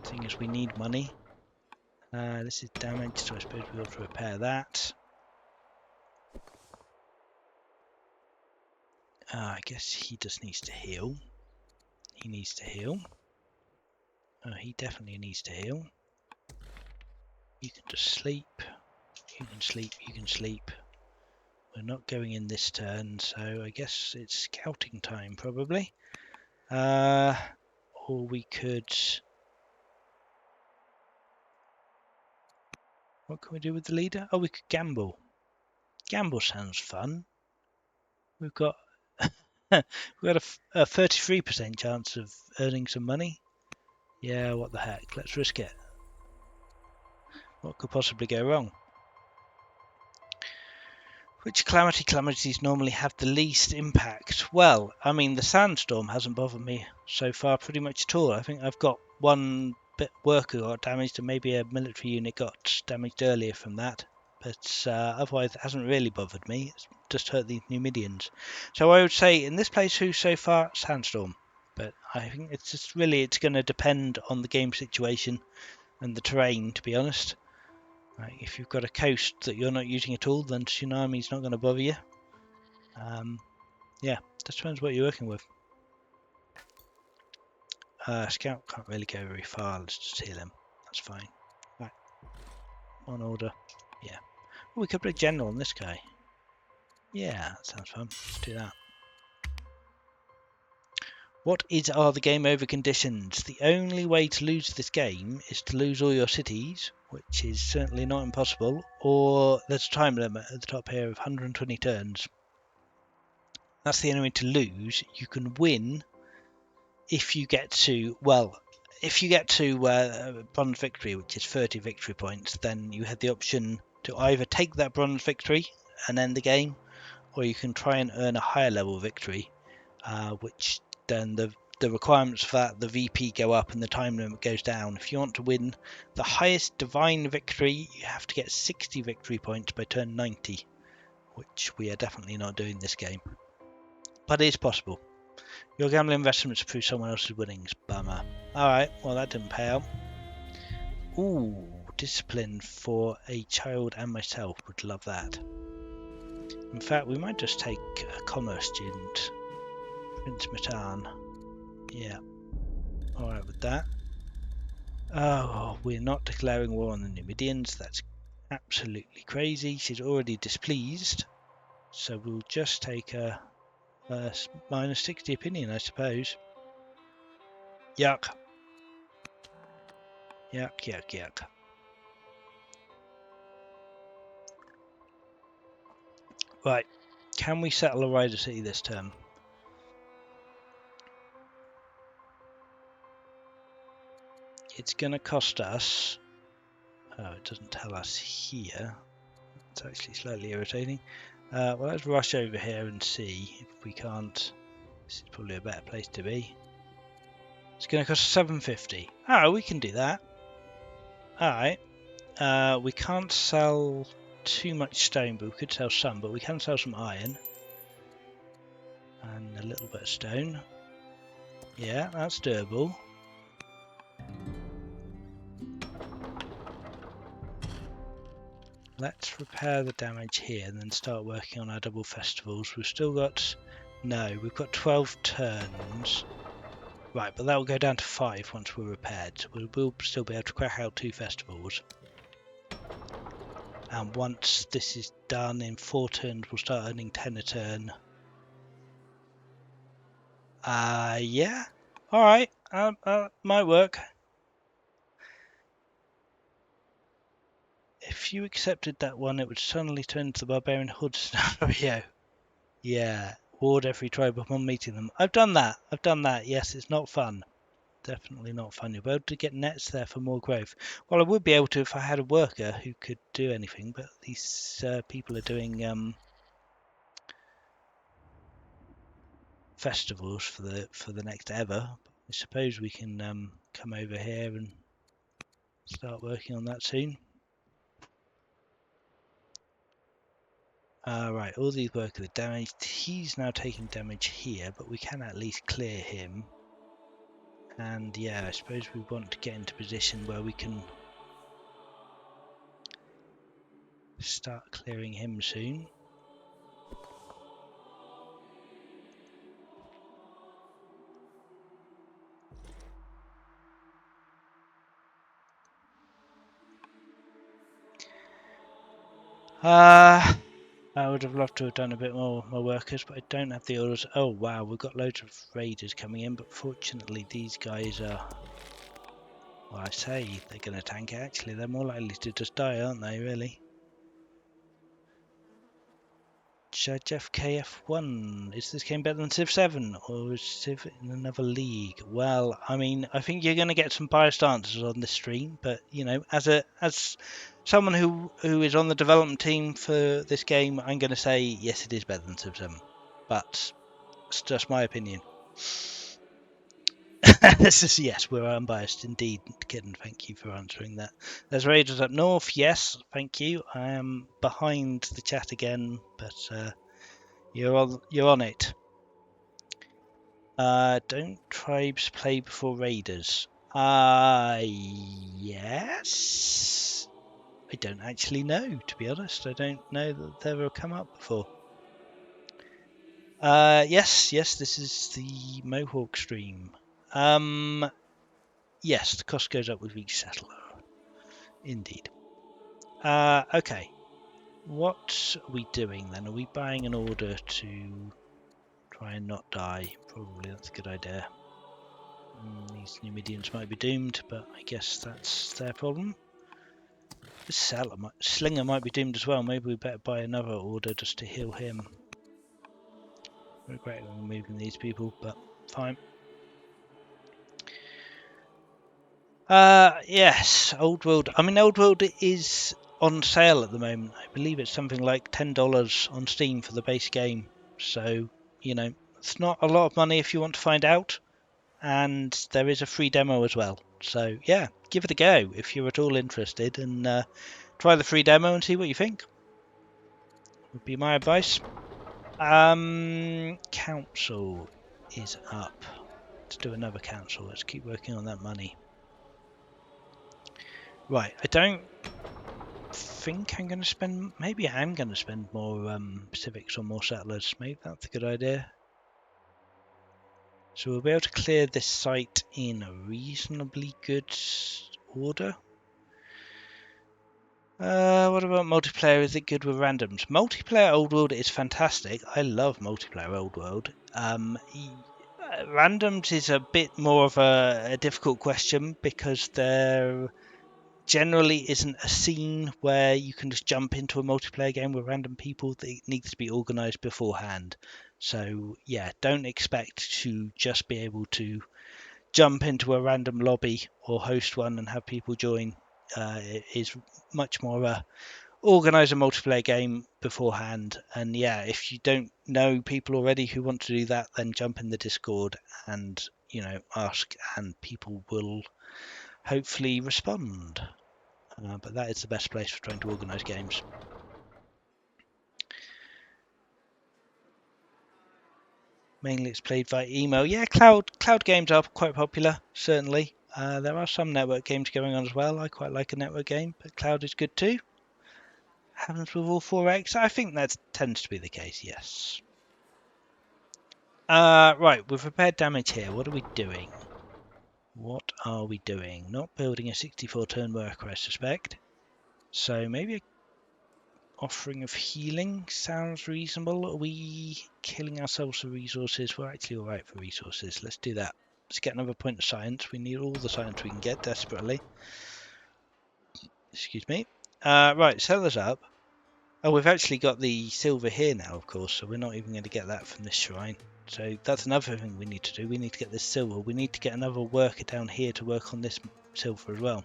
Seeing as we need money. This is damaged, so I suppose we'll have to repair that. I guess he just needs to heal. He needs to heal. Oh, he definitely needs to heal. You can just sleep. You can sleep. You can sleep. We're not going in this turn, so I guess it's scouting time probably. Or we could... What can we do with the leader? Oh, we could gamble. Gamble sounds fun. We've got we've got a 33% chance of earning some money. Yeah, what the heck? Let's risk it. What could possibly go wrong? Which calamities normally have the least impact? Well, I mean, the sandstorm hasn't bothered me so far pretty much at all. I think I've got one bit worker got damaged and maybe a military unit got damaged earlier from that. But otherwise it hasn't really bothered me. It's just hurt the Numidians. So I would say in this place, who so far? Sandstorm. But I think it's just really, it's going to depend on the game situation and the terrain, to be honest. Right, if you've got a coast that you're not using at all, then tsunami's not going to bother you. Yeah, that depends what you're working with. Scout can't really go very far. Let's just heal him. That's fine. Right, on order. Yeah. Oh, we could play general on this guy. Yeah, that sounds fun. Let's do that. What are the game over conditions? The only way to lose this game is to lose all your cities, which is certainly not impossible, or there's a time limit at the top here of 120 turns. That's the only way to lose. You can win if you get to, well, if you get to bronze victory, which is 30 victory points, then you have the option to either take that bronze victory and end the game, or you can try and earn a higher level victory, which then the requirements for that, the VP go up and the time limit goes down. If you want to win the highest divine victory, you have to get 60 victory points by turn 90, which we are definitely not doing this game. But it is possible. Your gambling investments through someone else's winnings. Bummer. Alright, well that didn't pay out. Ooh, discipline for a child and myself. Would love that. In fact, we might just take a commerce student. Prince Matan. Yeah. Alright with that. Oh, we're not declaring war on the Numidians. That's absolutely crazy. She's already displeased. So we'll just take a minus 60 opinion, I suppose. Yuck. Yuck, yuck, yuck. Right. Can we settle a rider city this term? It's going to cost us... Oh, it doesn't tell us here. It's actually slightly irritating. Well, let's rush over here and see if we can't... This is probably a better place to be. It's going to cost 750. Oh, we can do that. Alright. We can't sell too much stone, but we could sell some. But we can sell some iron. And a little bit of stone. Yeah, that's doable. Let's repair the damage here and then start working on our double festivals. We've still got... No, we've got 12 turns. Right, but that will go down to 5 once we're repaired. So we'll still be able to crack out 2 festivals. And once this is done, in 4 turns, we'll start earning 10 a turn. Yeah. Alright, might work. If you accepted that one, it would suddenly turn to the Barbarian Hood scenario. Yeah, ward every tribe upon meeting them. I've done that. Yes, it's not fun. Definitely not fun. You'll be able to get nets there for more growth. Well, I would be able to if I had a worker who could do anything, but these people are doing festivals for the next ever. I suppose we can come over here and start working on that soon. Right, all these workers are damaged. He's now taking damage here, but we can at least clear him. And yeah, I suppose we want to get into position where we can start clearing him soon. I would have loved to have done a bit more with my workers, but I don't have the orders. Oh wow, we've got loads of raiders coming in, but fortunately these guys are, well, I say they're going to tank it. Actually, they're more likely to just die, aren't they, really? Judge FKF1, is this game better than Civ 7 or is Civ in another league? Well, I mean, I think you're going to get some biased answers on this stream, but you know, as someone who is on the development team for this game, I'm going to say yes, it is better than Civ 7, but it's just my opinion. This is yes, we're unbiased indeed, Kitten. Thank you for answering that. There's raiders up north. Yes, thank you. I am behind the chat again, but you're on it. Don't tribes play before raiders? Yes. I don't actually know, to be honest. I don't know that they've ever come up before. Yes, this is the Mohawk stream. Yes, the cost goes up with each settler. Indeed. Okay. What are we doing then? Are we buying an order to try and not die? Probably that's a good idea. These Numidians might be doomed, but I guess that's their problem. This Slinger might be doomed as well. Maybe we better buy another order just to heal him. Regret removing these people, but fine. Yes, Old World. I mean, Old World is on sale at the moment. I believe it's something like $10 on Steam for the base game. So, you know, it's not a lot of money if you want to find out. And there is a free demo as well. So, yeah, give it a go if you're at all interested, and try the free demo and see what you think. Would be my advice. Council is up. Let's do another council. Let's keep working on that money. Right, I don't think I'm going to spend... Maybe I am going to spend more civics on more settlers. Maybe that's a good idea. So we'll be able to clear this site in a reasonably good order. What about multiplayer? Is it good with randoms? Multiplayer Old World is fantastic. I love multiplayer Old World. Randoms is a bit more of a difficult question because there generally isn't a scene where you can just jump into a multiplayer game with random people. That needs to be organised beforehand. So yeah, don't expect to just be able to jump into a random lobby or host one and have people join. It is much more a organise a multiplayer game beforehand, and yeah, if you don't know people already who want to do that, then jump in the Discord and, you know, ask, and people will hopefully respond. But that is the best place for trying to organise games. Mainly it's played via email. Yeah, cloud games are quite popular, certainly. There are some network games going on as well. I quite like a network game, but cloud is good too. Happens with all 4X? I think that tends to be the case, yes. Right, we've repaired damage here. What are we doing? What are we doing? Not building a 64-turn worker, I suspect. So maybe an offering of healing sounds reasonable. Are we killing ourselves for resources? We're actually alright for resources. Let's do that. Let's get another point of science. We need all the science we can get desperately. Excuse me. Right, settlers up. Oh, we've actually got the silver here now, of course, so we're not even going to get that from this shrine. So that's another thing we need to do. We need to get this silver. We need to get another worker down here to work on this silver as well.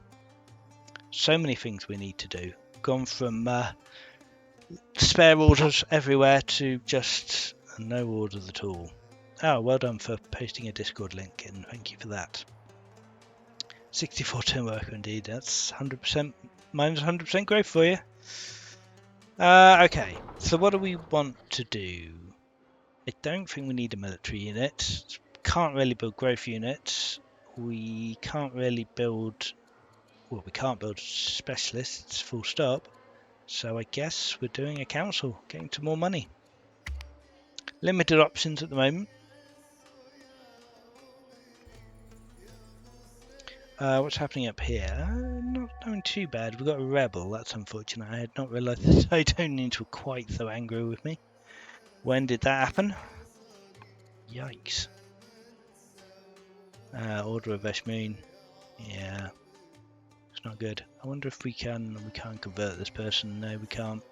So many things we need to do. Gone from spare orders everywhere to just no orders at all. Oh, well done for posting a Discord link, and thank you for that. 64 turn worker indeed. That's 100% minus 100% growth for you. Okay, so what do we want to do? I don't think we need a military unit. Can't really build growth units. We can't really build... Well, we can't build specialists, full stop. So I guess we're doing a council, getting to more money. Limited options at the moment. What's happening up here? Not doing too bad. We've got a rebel. That's unfortunate. I had not realised the Sidonians were quite so angry with me. When did that happen? Yikes. Order of Eshmoon. Yeah, it's not good. I wonder if we can't convert this person. No, we can't.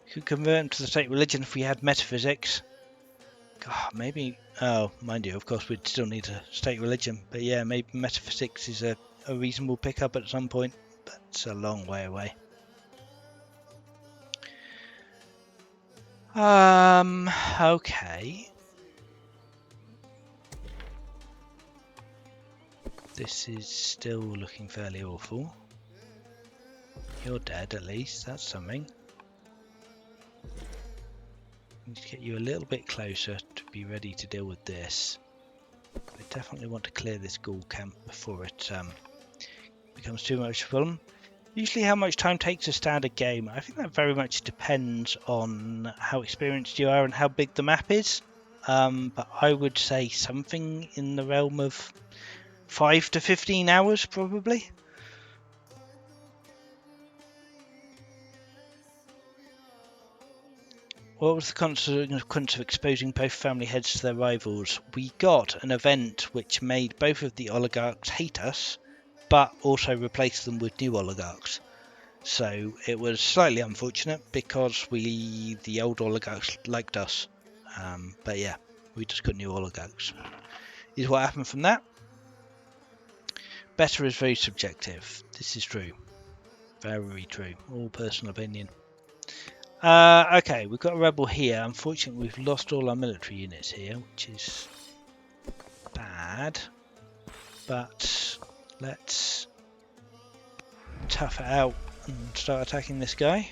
We could convert him to the state religion if we had metaphysics. God, maybe. Oh, mind you, of course, we'd still need a state religion. But yeah, maybe metaphysics is a reasonable pickup at some point. But it's a long way away. Okay. This is still looking fairly awful. You're dead, at least. That's something. Need to get you a little bit closer to be ready to deal with this. I definitely want to clear this ghoul camp before it becomes too much of a problem. Usually how much time takes a standard game, I think that very much depends on how experienced you are and how big the map is. But I would say something in the realm of 5 to 15 hours, probably. What was the consequence of exposing both family heads to their rivals? We got an event which made both of the oligarchs hate us, but also replaced them with new oligarchs. So it was slightly unfortunate because the old oligarchs liked us. But yeah, we just got new oligarchs. Is what happened from that. Better is very subjective. This is true. Very true. All personal opinion. Okay, we've got a rebel here. Unfortunately, we've lost all our military units here, which is bad. But let's tough it out and start attacking this guy.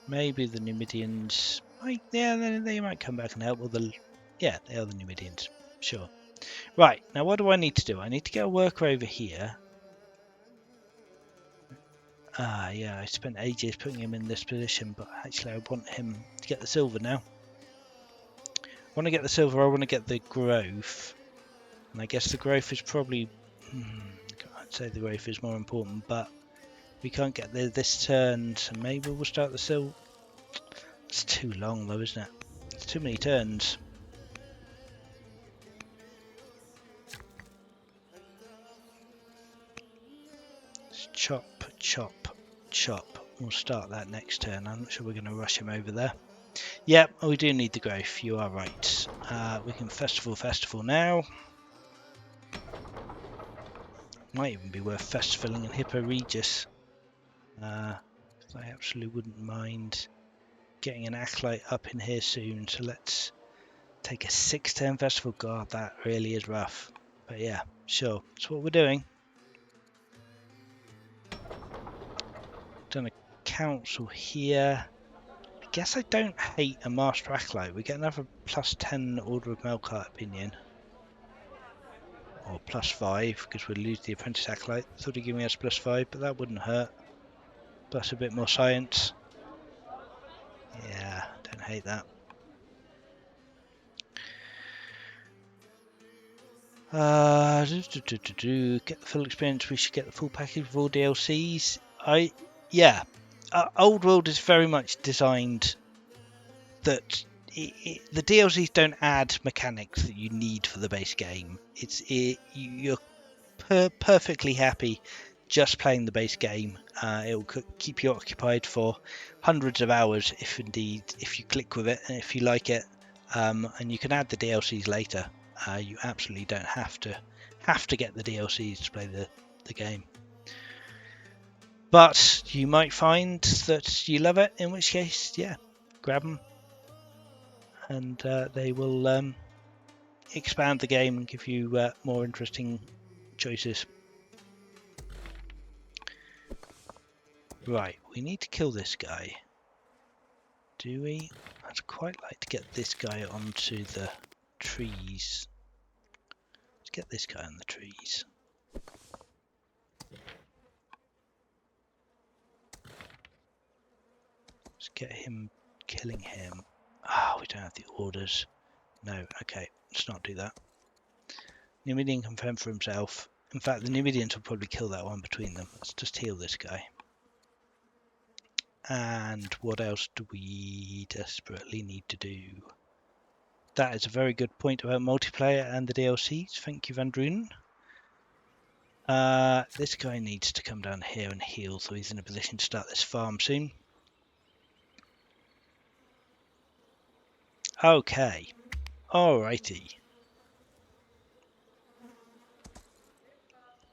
Maybe the Numidians. Yeah, they might come back and help. Yeah, they are the Numidians. Sure. Right, now what do I need to do? I need to get a worker over here. Yeah, I spent ages putting him in this position, but actually I want him to get the silver now. I want to get the silver, I want to get the growth. And I guess the growth is probably... I'd say the growth is more important, but we can't get there this turn, so maybe we'll start the silver. It's too long though, isn't it? It's too many turns. Let's chop, chop, chop. We'll start that next turn. I'm not sure we're going to rush him over there. Yep, we do need the growth. You are right. We can festival now. Might even be worth festivaling in Hippo Regis. I absolutely wouldn't mind getting an acolyte up in here soon. So let's take a 6-turn festival. God, that really is rough. But yeah, sure. That's what we're doing. Done a council here. I guess I don't hate a master acolyte. We get another +10 Order of Melkart opinion. Or +5 because we'll lose the apprentice acolyte. Thought he'd give me us +5, but that wouldn't hurt. Plus a bit more science. Yeah, don't hate that. Get the full experience. We should get the full package of all DLCs. Old World is very much designed that the DLCs don't add mechanics that you need for the base game. You're perfectly happy just playing the base game. It will keep you occupied for hundreds of hours if you click with it and if you like it. And you can add the DLCs later. You absolutely don't have to get the DLCs to play the game. But you might find that you love it, in which case, yeah, grab them. And they will expand the game and give you more interesting choices. Right, we need to kill this guy. Do we? I'd quite like to get this guy onto the trees. Let's get this guy on the trees. Let's get him, killing him. We don't have the orders. No, okay, let's not do that. Numidian confirmed for himself. In fact, the Numidians will probably kill that one between them. Let's just heal this guy. And what else do we desperately need to do? That is a very good point about multiplayer and the DLCs. Thank you, Van Drunen. This guy needs to come down here and heal, so he's in a position to start this farm soon. Okay. Alrighty.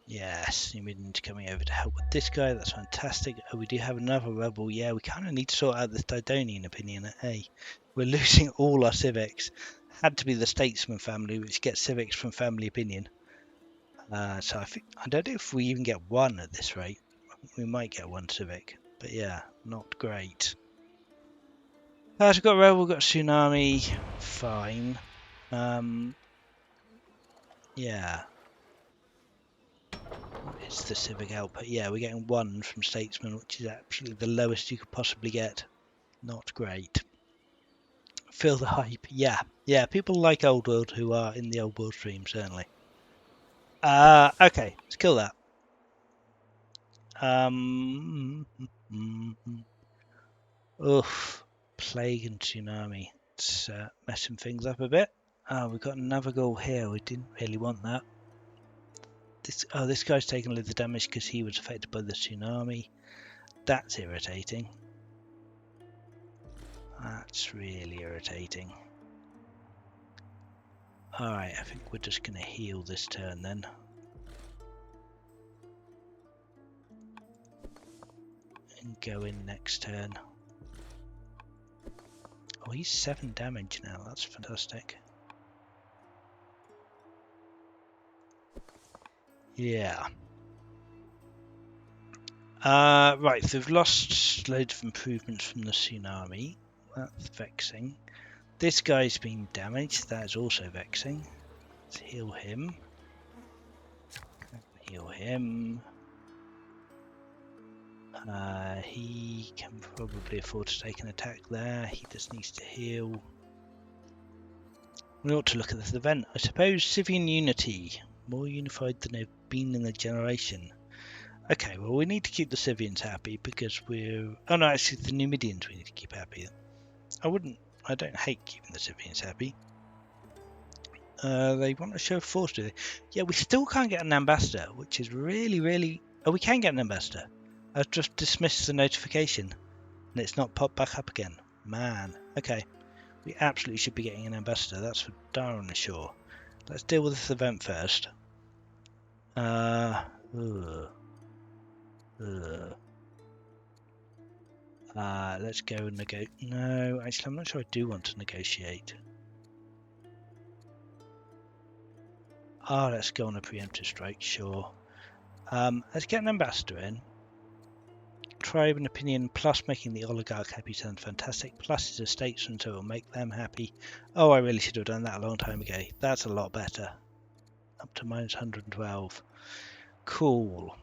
Yes, Numidians coming over to help with this guy. That's fantastic. Oh, we do have another rebel. Yeah, we kind of need to sort out this Didonian opinion. Hey, we're losing all our civics. Had to be the statesman family, which gets civics from family opinion. So I don't know if we even get one at this rate. We might get one civic, but yeah, not great. So we've got a rebel, we've got a tsunami. Fine. Yeah. It's the civic output. Yeah, we're getting one from statesman, which is actually the lowest you could possibly get. Not great. Feel the hype. Yeah, yeah. People like Old World who are in the Old World stream, certainly. Okay, let's kill that. Oof, plague and tsunami. It's messing things up a bit. We've got another goal here. We didn't really want that. This guy's taking a little damage because he was affected by the tsunami. That's irritating. That's really irritating. Alright, I think we're just going to heal this turn then. And go in next turn. Oh, he's 7 damage now. That's fantastic. Yeah. Right, so we've lost loads of improvements from the tsunami. That's vexing. This guy's been damaged. That is also vexing. Let's heal him. Heal him. He can probably afford to take an attack there. He just needs to heal. We ought to look at this event. I suppose Scythian unity. More unified than they've been in a generation. Okay, well we need to keep the Scythians happy because we're... Oh no, actually the Numidians we need to keep happy. I don't hate keeping the Scythians happy. They want to show force, do they? Yeah, we still can't get an ambassador, which is really... Oh, we can get an ambassador. I've just dismissed the notification and it's not popped back up again. Man, okay. We absolutely should be getting an ambassador, that's for darn sure. Let's deal with this event first. Let's go and negotiate. No, actually, I'm not sure I do want to negotiate. Let's go on a preemptive strike, sure. Let's get an ambassador in. Tribe and opinion plus making the oligarch happy sounds fantastic. Plus is a statesman, so it will make them happy. Oh, I really should have done that a long time ago. That's a lot better. Up to minus 112. Cool.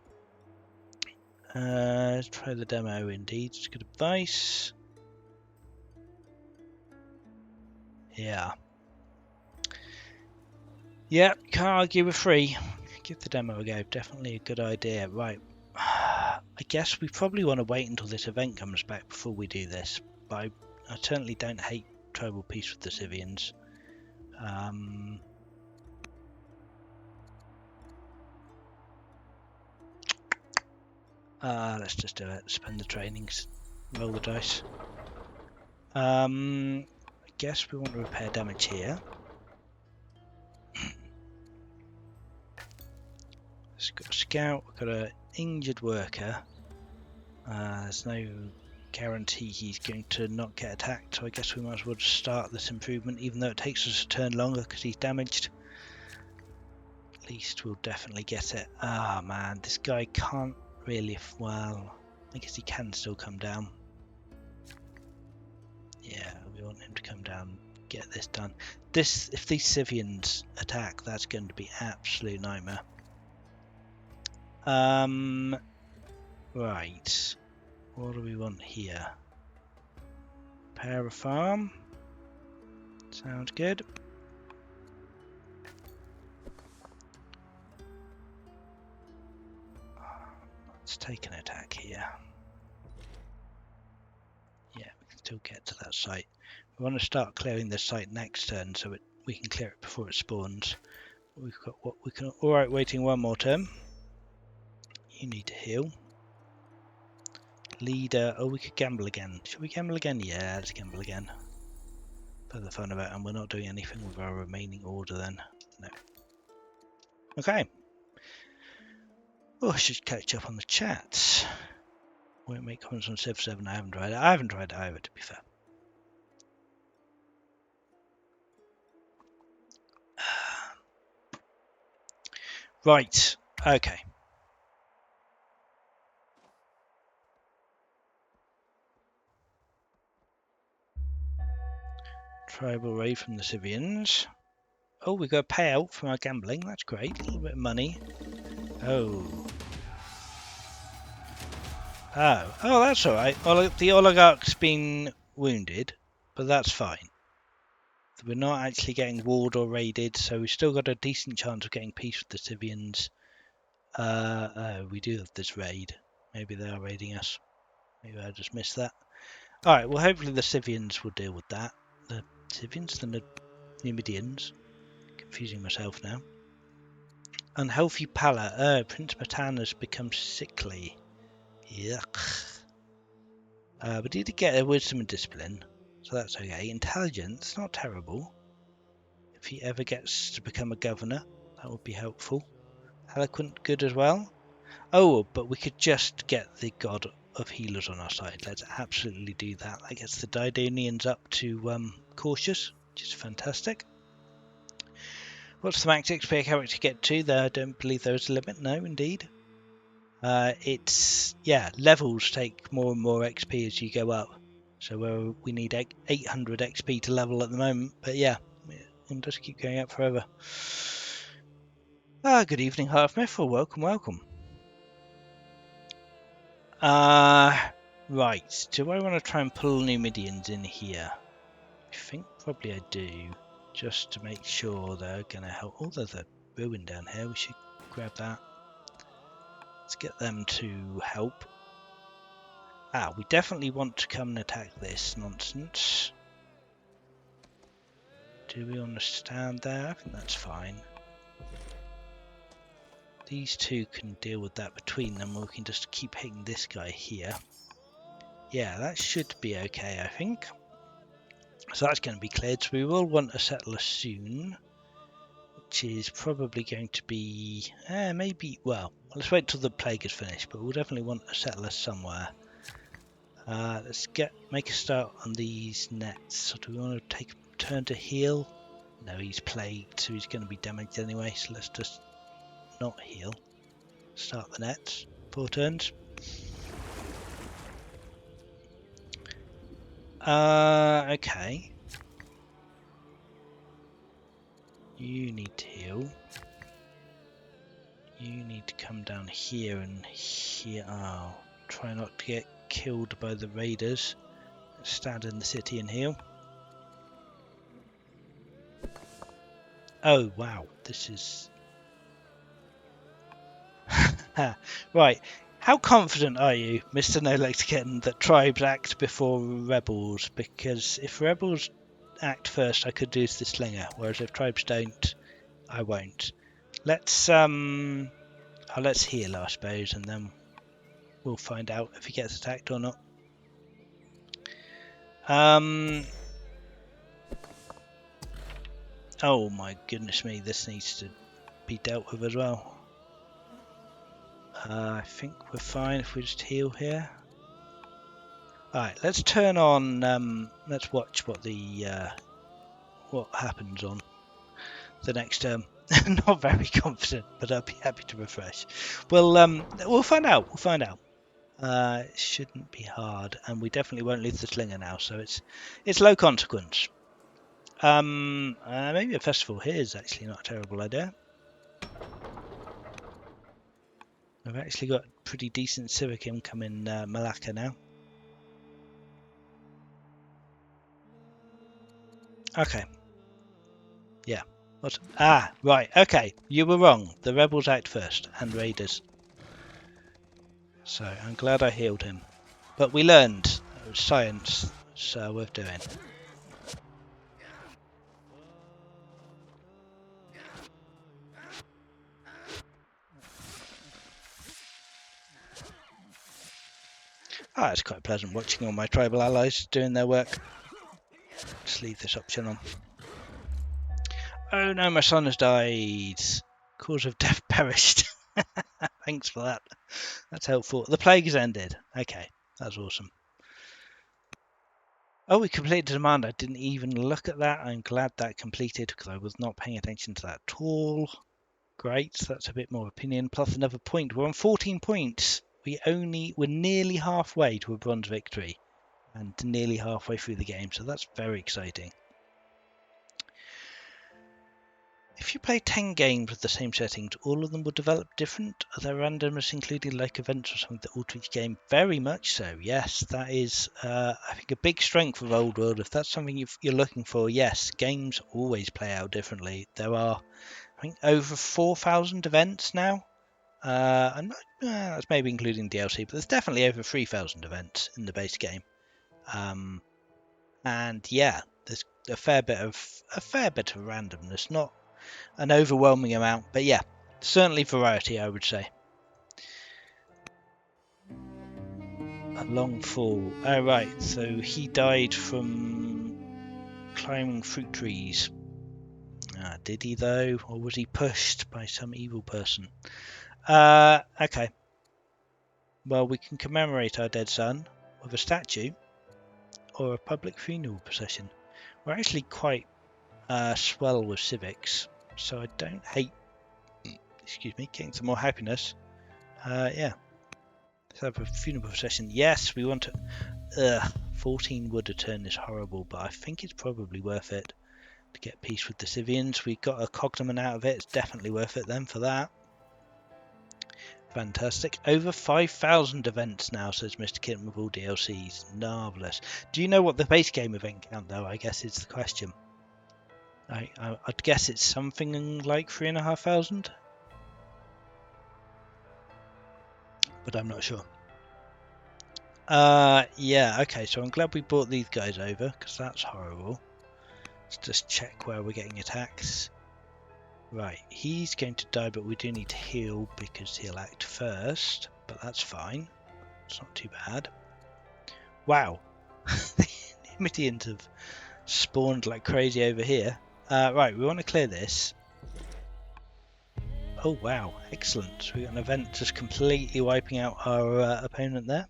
Let's try the demo indeed. It's good advice. Yeah. Yeah, can't argue with free. Give the demo a go. Definitely a good idea. Right. I guess we probably want to wait until this event comes back before we do this. But I certainly don't hate tribal peace with the Scythians. Let's just do it. Spend the trainings. Roll the dice. I guess we want to repair damage here. It's got a scout, we've got an injured worker. There's no guarantee he's going to not get attacked, so I guess we might as well just start this improvement, even though it takes us a turn longer because he's damaged. At least we'll definitely get it. Ah, man, this guy can't really... Well, I guess he can still come down. Yeah, we want him to come down, get this done. If these Scythians attack, that's going to be absolute nightmare. Right. What do we want here? Repair a farm. Sounds good. let's take an attack here. Yeah, we can still get to that site. We want to start clearing this site next turn so we can clear it before it spawns. We've got what we can. Alright, waiting one more turn. You need to heal. Leader. Oh, we could gamble again. Should we gamble again? Yeah, let's gamble again. For the fun of it, and we're not doing anything with our remaining order then. No. Okay. Oh, I should catch up on the chats. Won't make comments on Civ 7. I haven't tried it. I haven't tried it either, to be fair. Right. Okay. Tribal raid from the Civians. Oh, we got a payout from our gambling. That's great. A little bit of money. Oh. Oh, that's all right. The oligarch's been wounded, but that's fine. We're not actually getting walled or raided, so we've still got a decent chance of getting peace with the Civians. We do have this raid. Maybe they are raiding us. Maybe I just missed that. Alright, well hopefully the Civians will deal with that. The Civians? The Numidians? Confusing myself now. Unhealthy pallor. Prince Matan has become sickly. Yuck. But he did get a wisdom and discipline, so that's okay. Intelligence, not terrible. If he ever gets to become a governor, that would be helpful. Eloquent, good as well. Oh, but we could just get the god of healers on our side. Let's absolutely do that. That gets the Didonians up to cautious, which is fantastic. What's the max XP character get to? There, I don't believe there is a limit. No, indeed. Levels take more and more XP as you go up. So we need 800 XP to level at the moment. But yeah, and just keep going up forever. Good evening, Halfmyth. Well, welcome. Right. Do I want to try and pull Numidians in here? I think probably I do, just to make sure they're going to help. Oh, there's a ruin down here. We should grab that. Let's get them to help. We definitely want to come and attack this nonsense. Do we want to stand there? I think that's fine. These two can deal with that between them, or we can just keep hitting this guy here. Yeah, that should be okay, I think. So that's going to be cleared. So we will want a settler soon, which is probably going to be maybe. Well, let's wait till the plague is finished, but we'll definitely want a settler somewhere. Let's make a start on these nets. So do we want to take a turn to heal? No, he's plagued, so he's going to be damaged anyway. So let's just not heal. Start the nets. 4 turns. Okay. You need to heal. You need to come down here and here. Oh, try not to get killed by the raiders. Stand in the city and heal. Oh wow, this is right. How confident are you, Mr. No Lexicon, that tribes act before rebels? Because if rebels act first, I could do the slinger, whereas if tribes don't, I won't. Let's let's heal, I suppose, and then we'll find out if he gets attacked or not. Oh my goodness me, this needs to be dealt with as well. I think we're fine if we just heal here. Alright, let's turn on, let's watch what what happens on the next term. Not very confident, but I'll be happy to refresh. We'll find out. We'll find out. It shouldn't be hard, and we definitely won't lose the slinger now, so it's low consequence. Maybe a festival here is actually not a terrible idea. I've actually got pretty decent civic income in Malacca now. Okay. Yeah. What? Right. Okay. You were wrong. The rebels act first, and raiders. So I'm glad I healed him. But we learned. It was science, so worth doing. Ah, it's quite pleasant watching all my tribal allies doing their work. Just leave this option on. Oh no, my son has died. Cause of death perished. Thanks for that. That's helpful. The plague has ended. Okay, that's awesome. Oh, we completed the demand. I didn't even look at that. I'm glad that completed because I was not paying attention to that at all. Great, that's a bit more opinion. Plus another point. We're on 14 points. We're nearly halfway to a bronze victory and nearly halfway through the game, so that's very exciting. If you play 10 games with the same settings, all of them will develop different. Are there randomness included, like events or something that alter each game? Very much so, yes. That is, I think, a big strength of Old World. If that's something you're looking for, yes, games always play out differently. There are, I think, over 4,000 events now. That's maybe including DLC, but there's definitely over 3,000 events in the base game. And yeah, there's a fair bit of randomness, not an overwhelming amount, but yeah, certainly variety, I would say. A long fall. Oh right, so he died from climbing fruit trees. Did he though, or was he pushed by some evil person? Okay. Well, we can commemorate our dead son with a statue or a public funeral procession. We're actually quite swell with civics, so I don't hate, getting some more happiness. Yeah, let's have a funeral procession. Yes, we want to. 14 wood a turn is horrible, but I think it's probably worth it to get peace with the Scythians. We got a cognomen out of it. It's definitely worth it then for that. Fantastic. Over 5,000 events now, says Mr. Kitten with all DLCs. Marvellous. Do you know what the base game event count, though? I guess is the question. I'd guess it's something like 3,500, but I'm not sure. Yeah, okay, so I'm glad we brought these guys over, because that's horrible. Let's just check where we're getting attacks. Right, he's going to die, but we do need to heal because he'll act first, but that's fine. It's not too bad. Wow, the Numidians have spawned like crazy over here. Right, we want to clear this. Oh wow, excellent. So we got an event just completely wiping out our opponent there.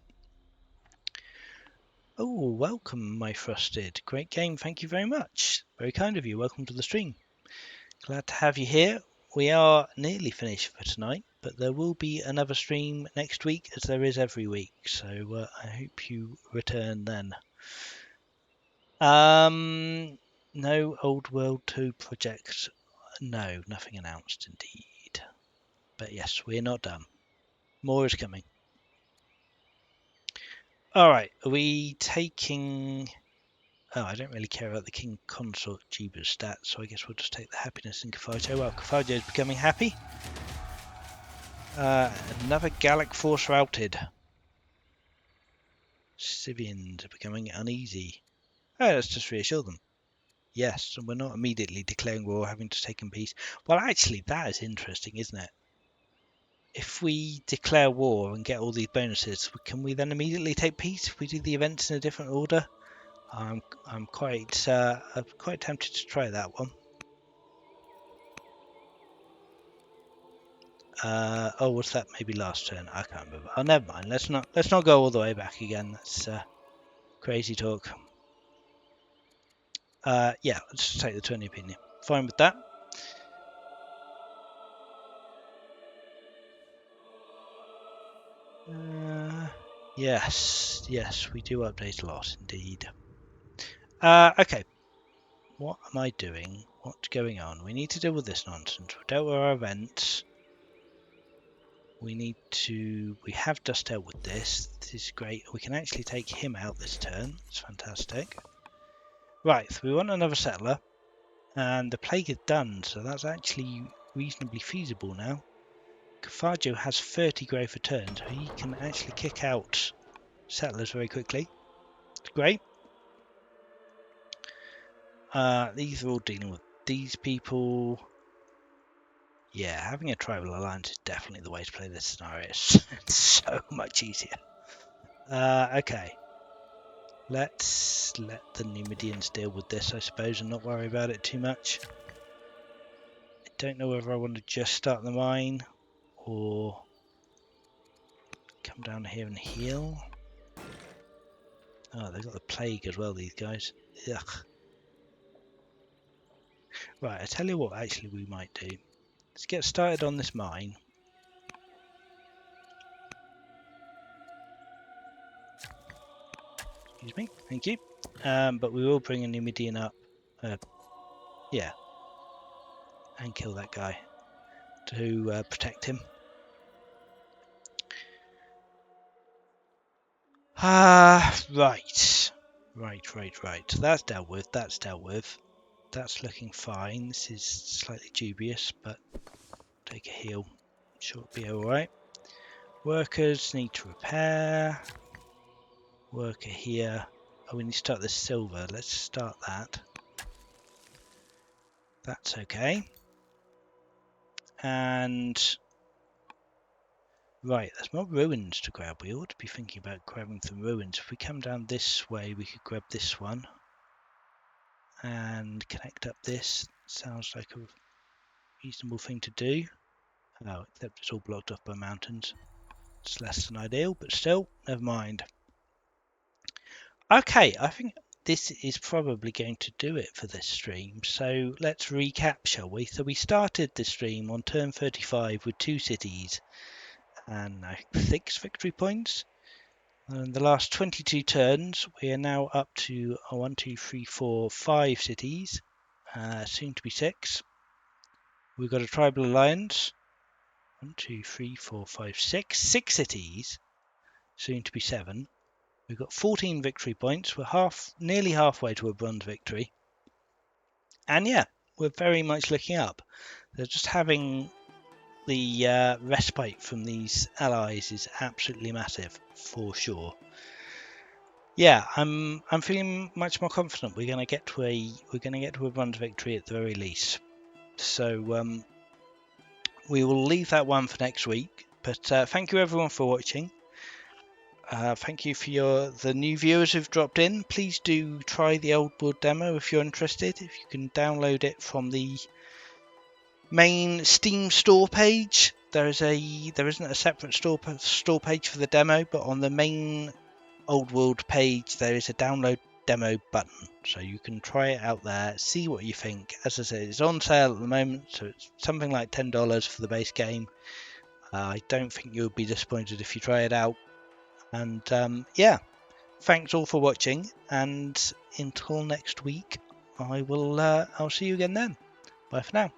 Oh, welcome, my Frosted. Great game, thank you very much. Very kind of you. Welcome to the stream. Glad to have you here. We are nearly finished for tonight, but there will be another stream next week, as there is every week. So I hope you return then. No Old World 2 projects. No, nothing announced indeed. But yes, we're not done. More is coming. All right, are we taking? Oh, I don't really care about the King Consort Jeeba's stats, so I guess we'll just take the happiness in Kafajo. Well, Kafajo is becoming happy. Another Gallic force routed. Scythians are becoming uneasy. Oh, let's just reassure them. Yes, and we're not immediately declaring war, having to take in peace. Well, actually, that is interesting, isn't it? If we declare war and get all these bonuses, can we then immediately take peace if we do the events in a different order? I'm quite tempted to try that one. Oh, was that maybe last turn? I can't remember. Oh, never mind. Let's not go all the way back again. That's crazy talk. Yeah, let's just take the 20 opinion. Fine with that. Yes, we do update a lot indeed. Okay. What am I doing? What's going on? We need to deal with this nonsense. We've dealt with our events. We have just dealt with this. This is great. We can actually take him out this turn. It's fantastic. Right, so we want another settler. And the plague is done, so that's actually reasonably feasible now. Carfaggio has 30 growth returns, so he can actually kick out settlers very quickly. It's great. These are all dealing with these people. Yeah, having a tribal alliance is definitely the way to play this scenario. It's so much easier. Okay. Let's let the Numidians deal with this, I suppose, and not worry about it too much. I don't know whether I want to just start the mine or come down here and heal. Oh, they've got the plague as well, these guys. Ugh. Right, I tell you what actually we might do. Let's get started on this mine. Excuse me, thank you. But we will bring a Numidian up. Yeah. And kill that guy to protect him. Right. Right. That's dealt with. That's looking fine. This is slightly dubious, but take a heal. Sure it'll be alright. Workers need to repair. Worker here. Oh, we need to start this silver. Let's start that. That's okay. And right, there's more ruins to grab. We ought to be thinking about grabbing some ruins. If we come down this way, we could grab this one and connect up this. Sounds like a reasonable thing to do. Oh, except it's all blocked off by mountains. It's less than ideal, but still, never mind. Okay, I think this is probably going to do it for this stream. So let's recap, shall we? So we started the stream on turn 35 with 2 cities and 6 victory points. And in the last 22 turns, we are now up to 1, 2, 3, 4, 5 cities, soon to be 6. We've got a tribal alliance. 1, 2, 3, 4, 5, 6. 6 cities, soon to be 7. We've got 14 victory points. We're nearly halfway to a bronze victory. And yeah, we're very much looking up. So just having the respite from these allies is absolutely massive, for sure. Yeah, I'm feeling much more confident. We're going to get to a bronze victory at the very least. So we will leave that one for next week. But thank you everyone for watching. Thank you for the new viewers who've dropped in. Please do try the Old World demo if you're interested. If you can download it from the main Steam store page. There isn't a separate store page for the demo, but on the main Old World page there is a download demo button, so you can try it out there, see what you think. As I said, it's on sale at the moment, so it's something like $10 for the base game. I don't think you'll be disappointed if you try it out. And yeah, thanks all for watching, and until next week, I'll see you again then. Bye for now.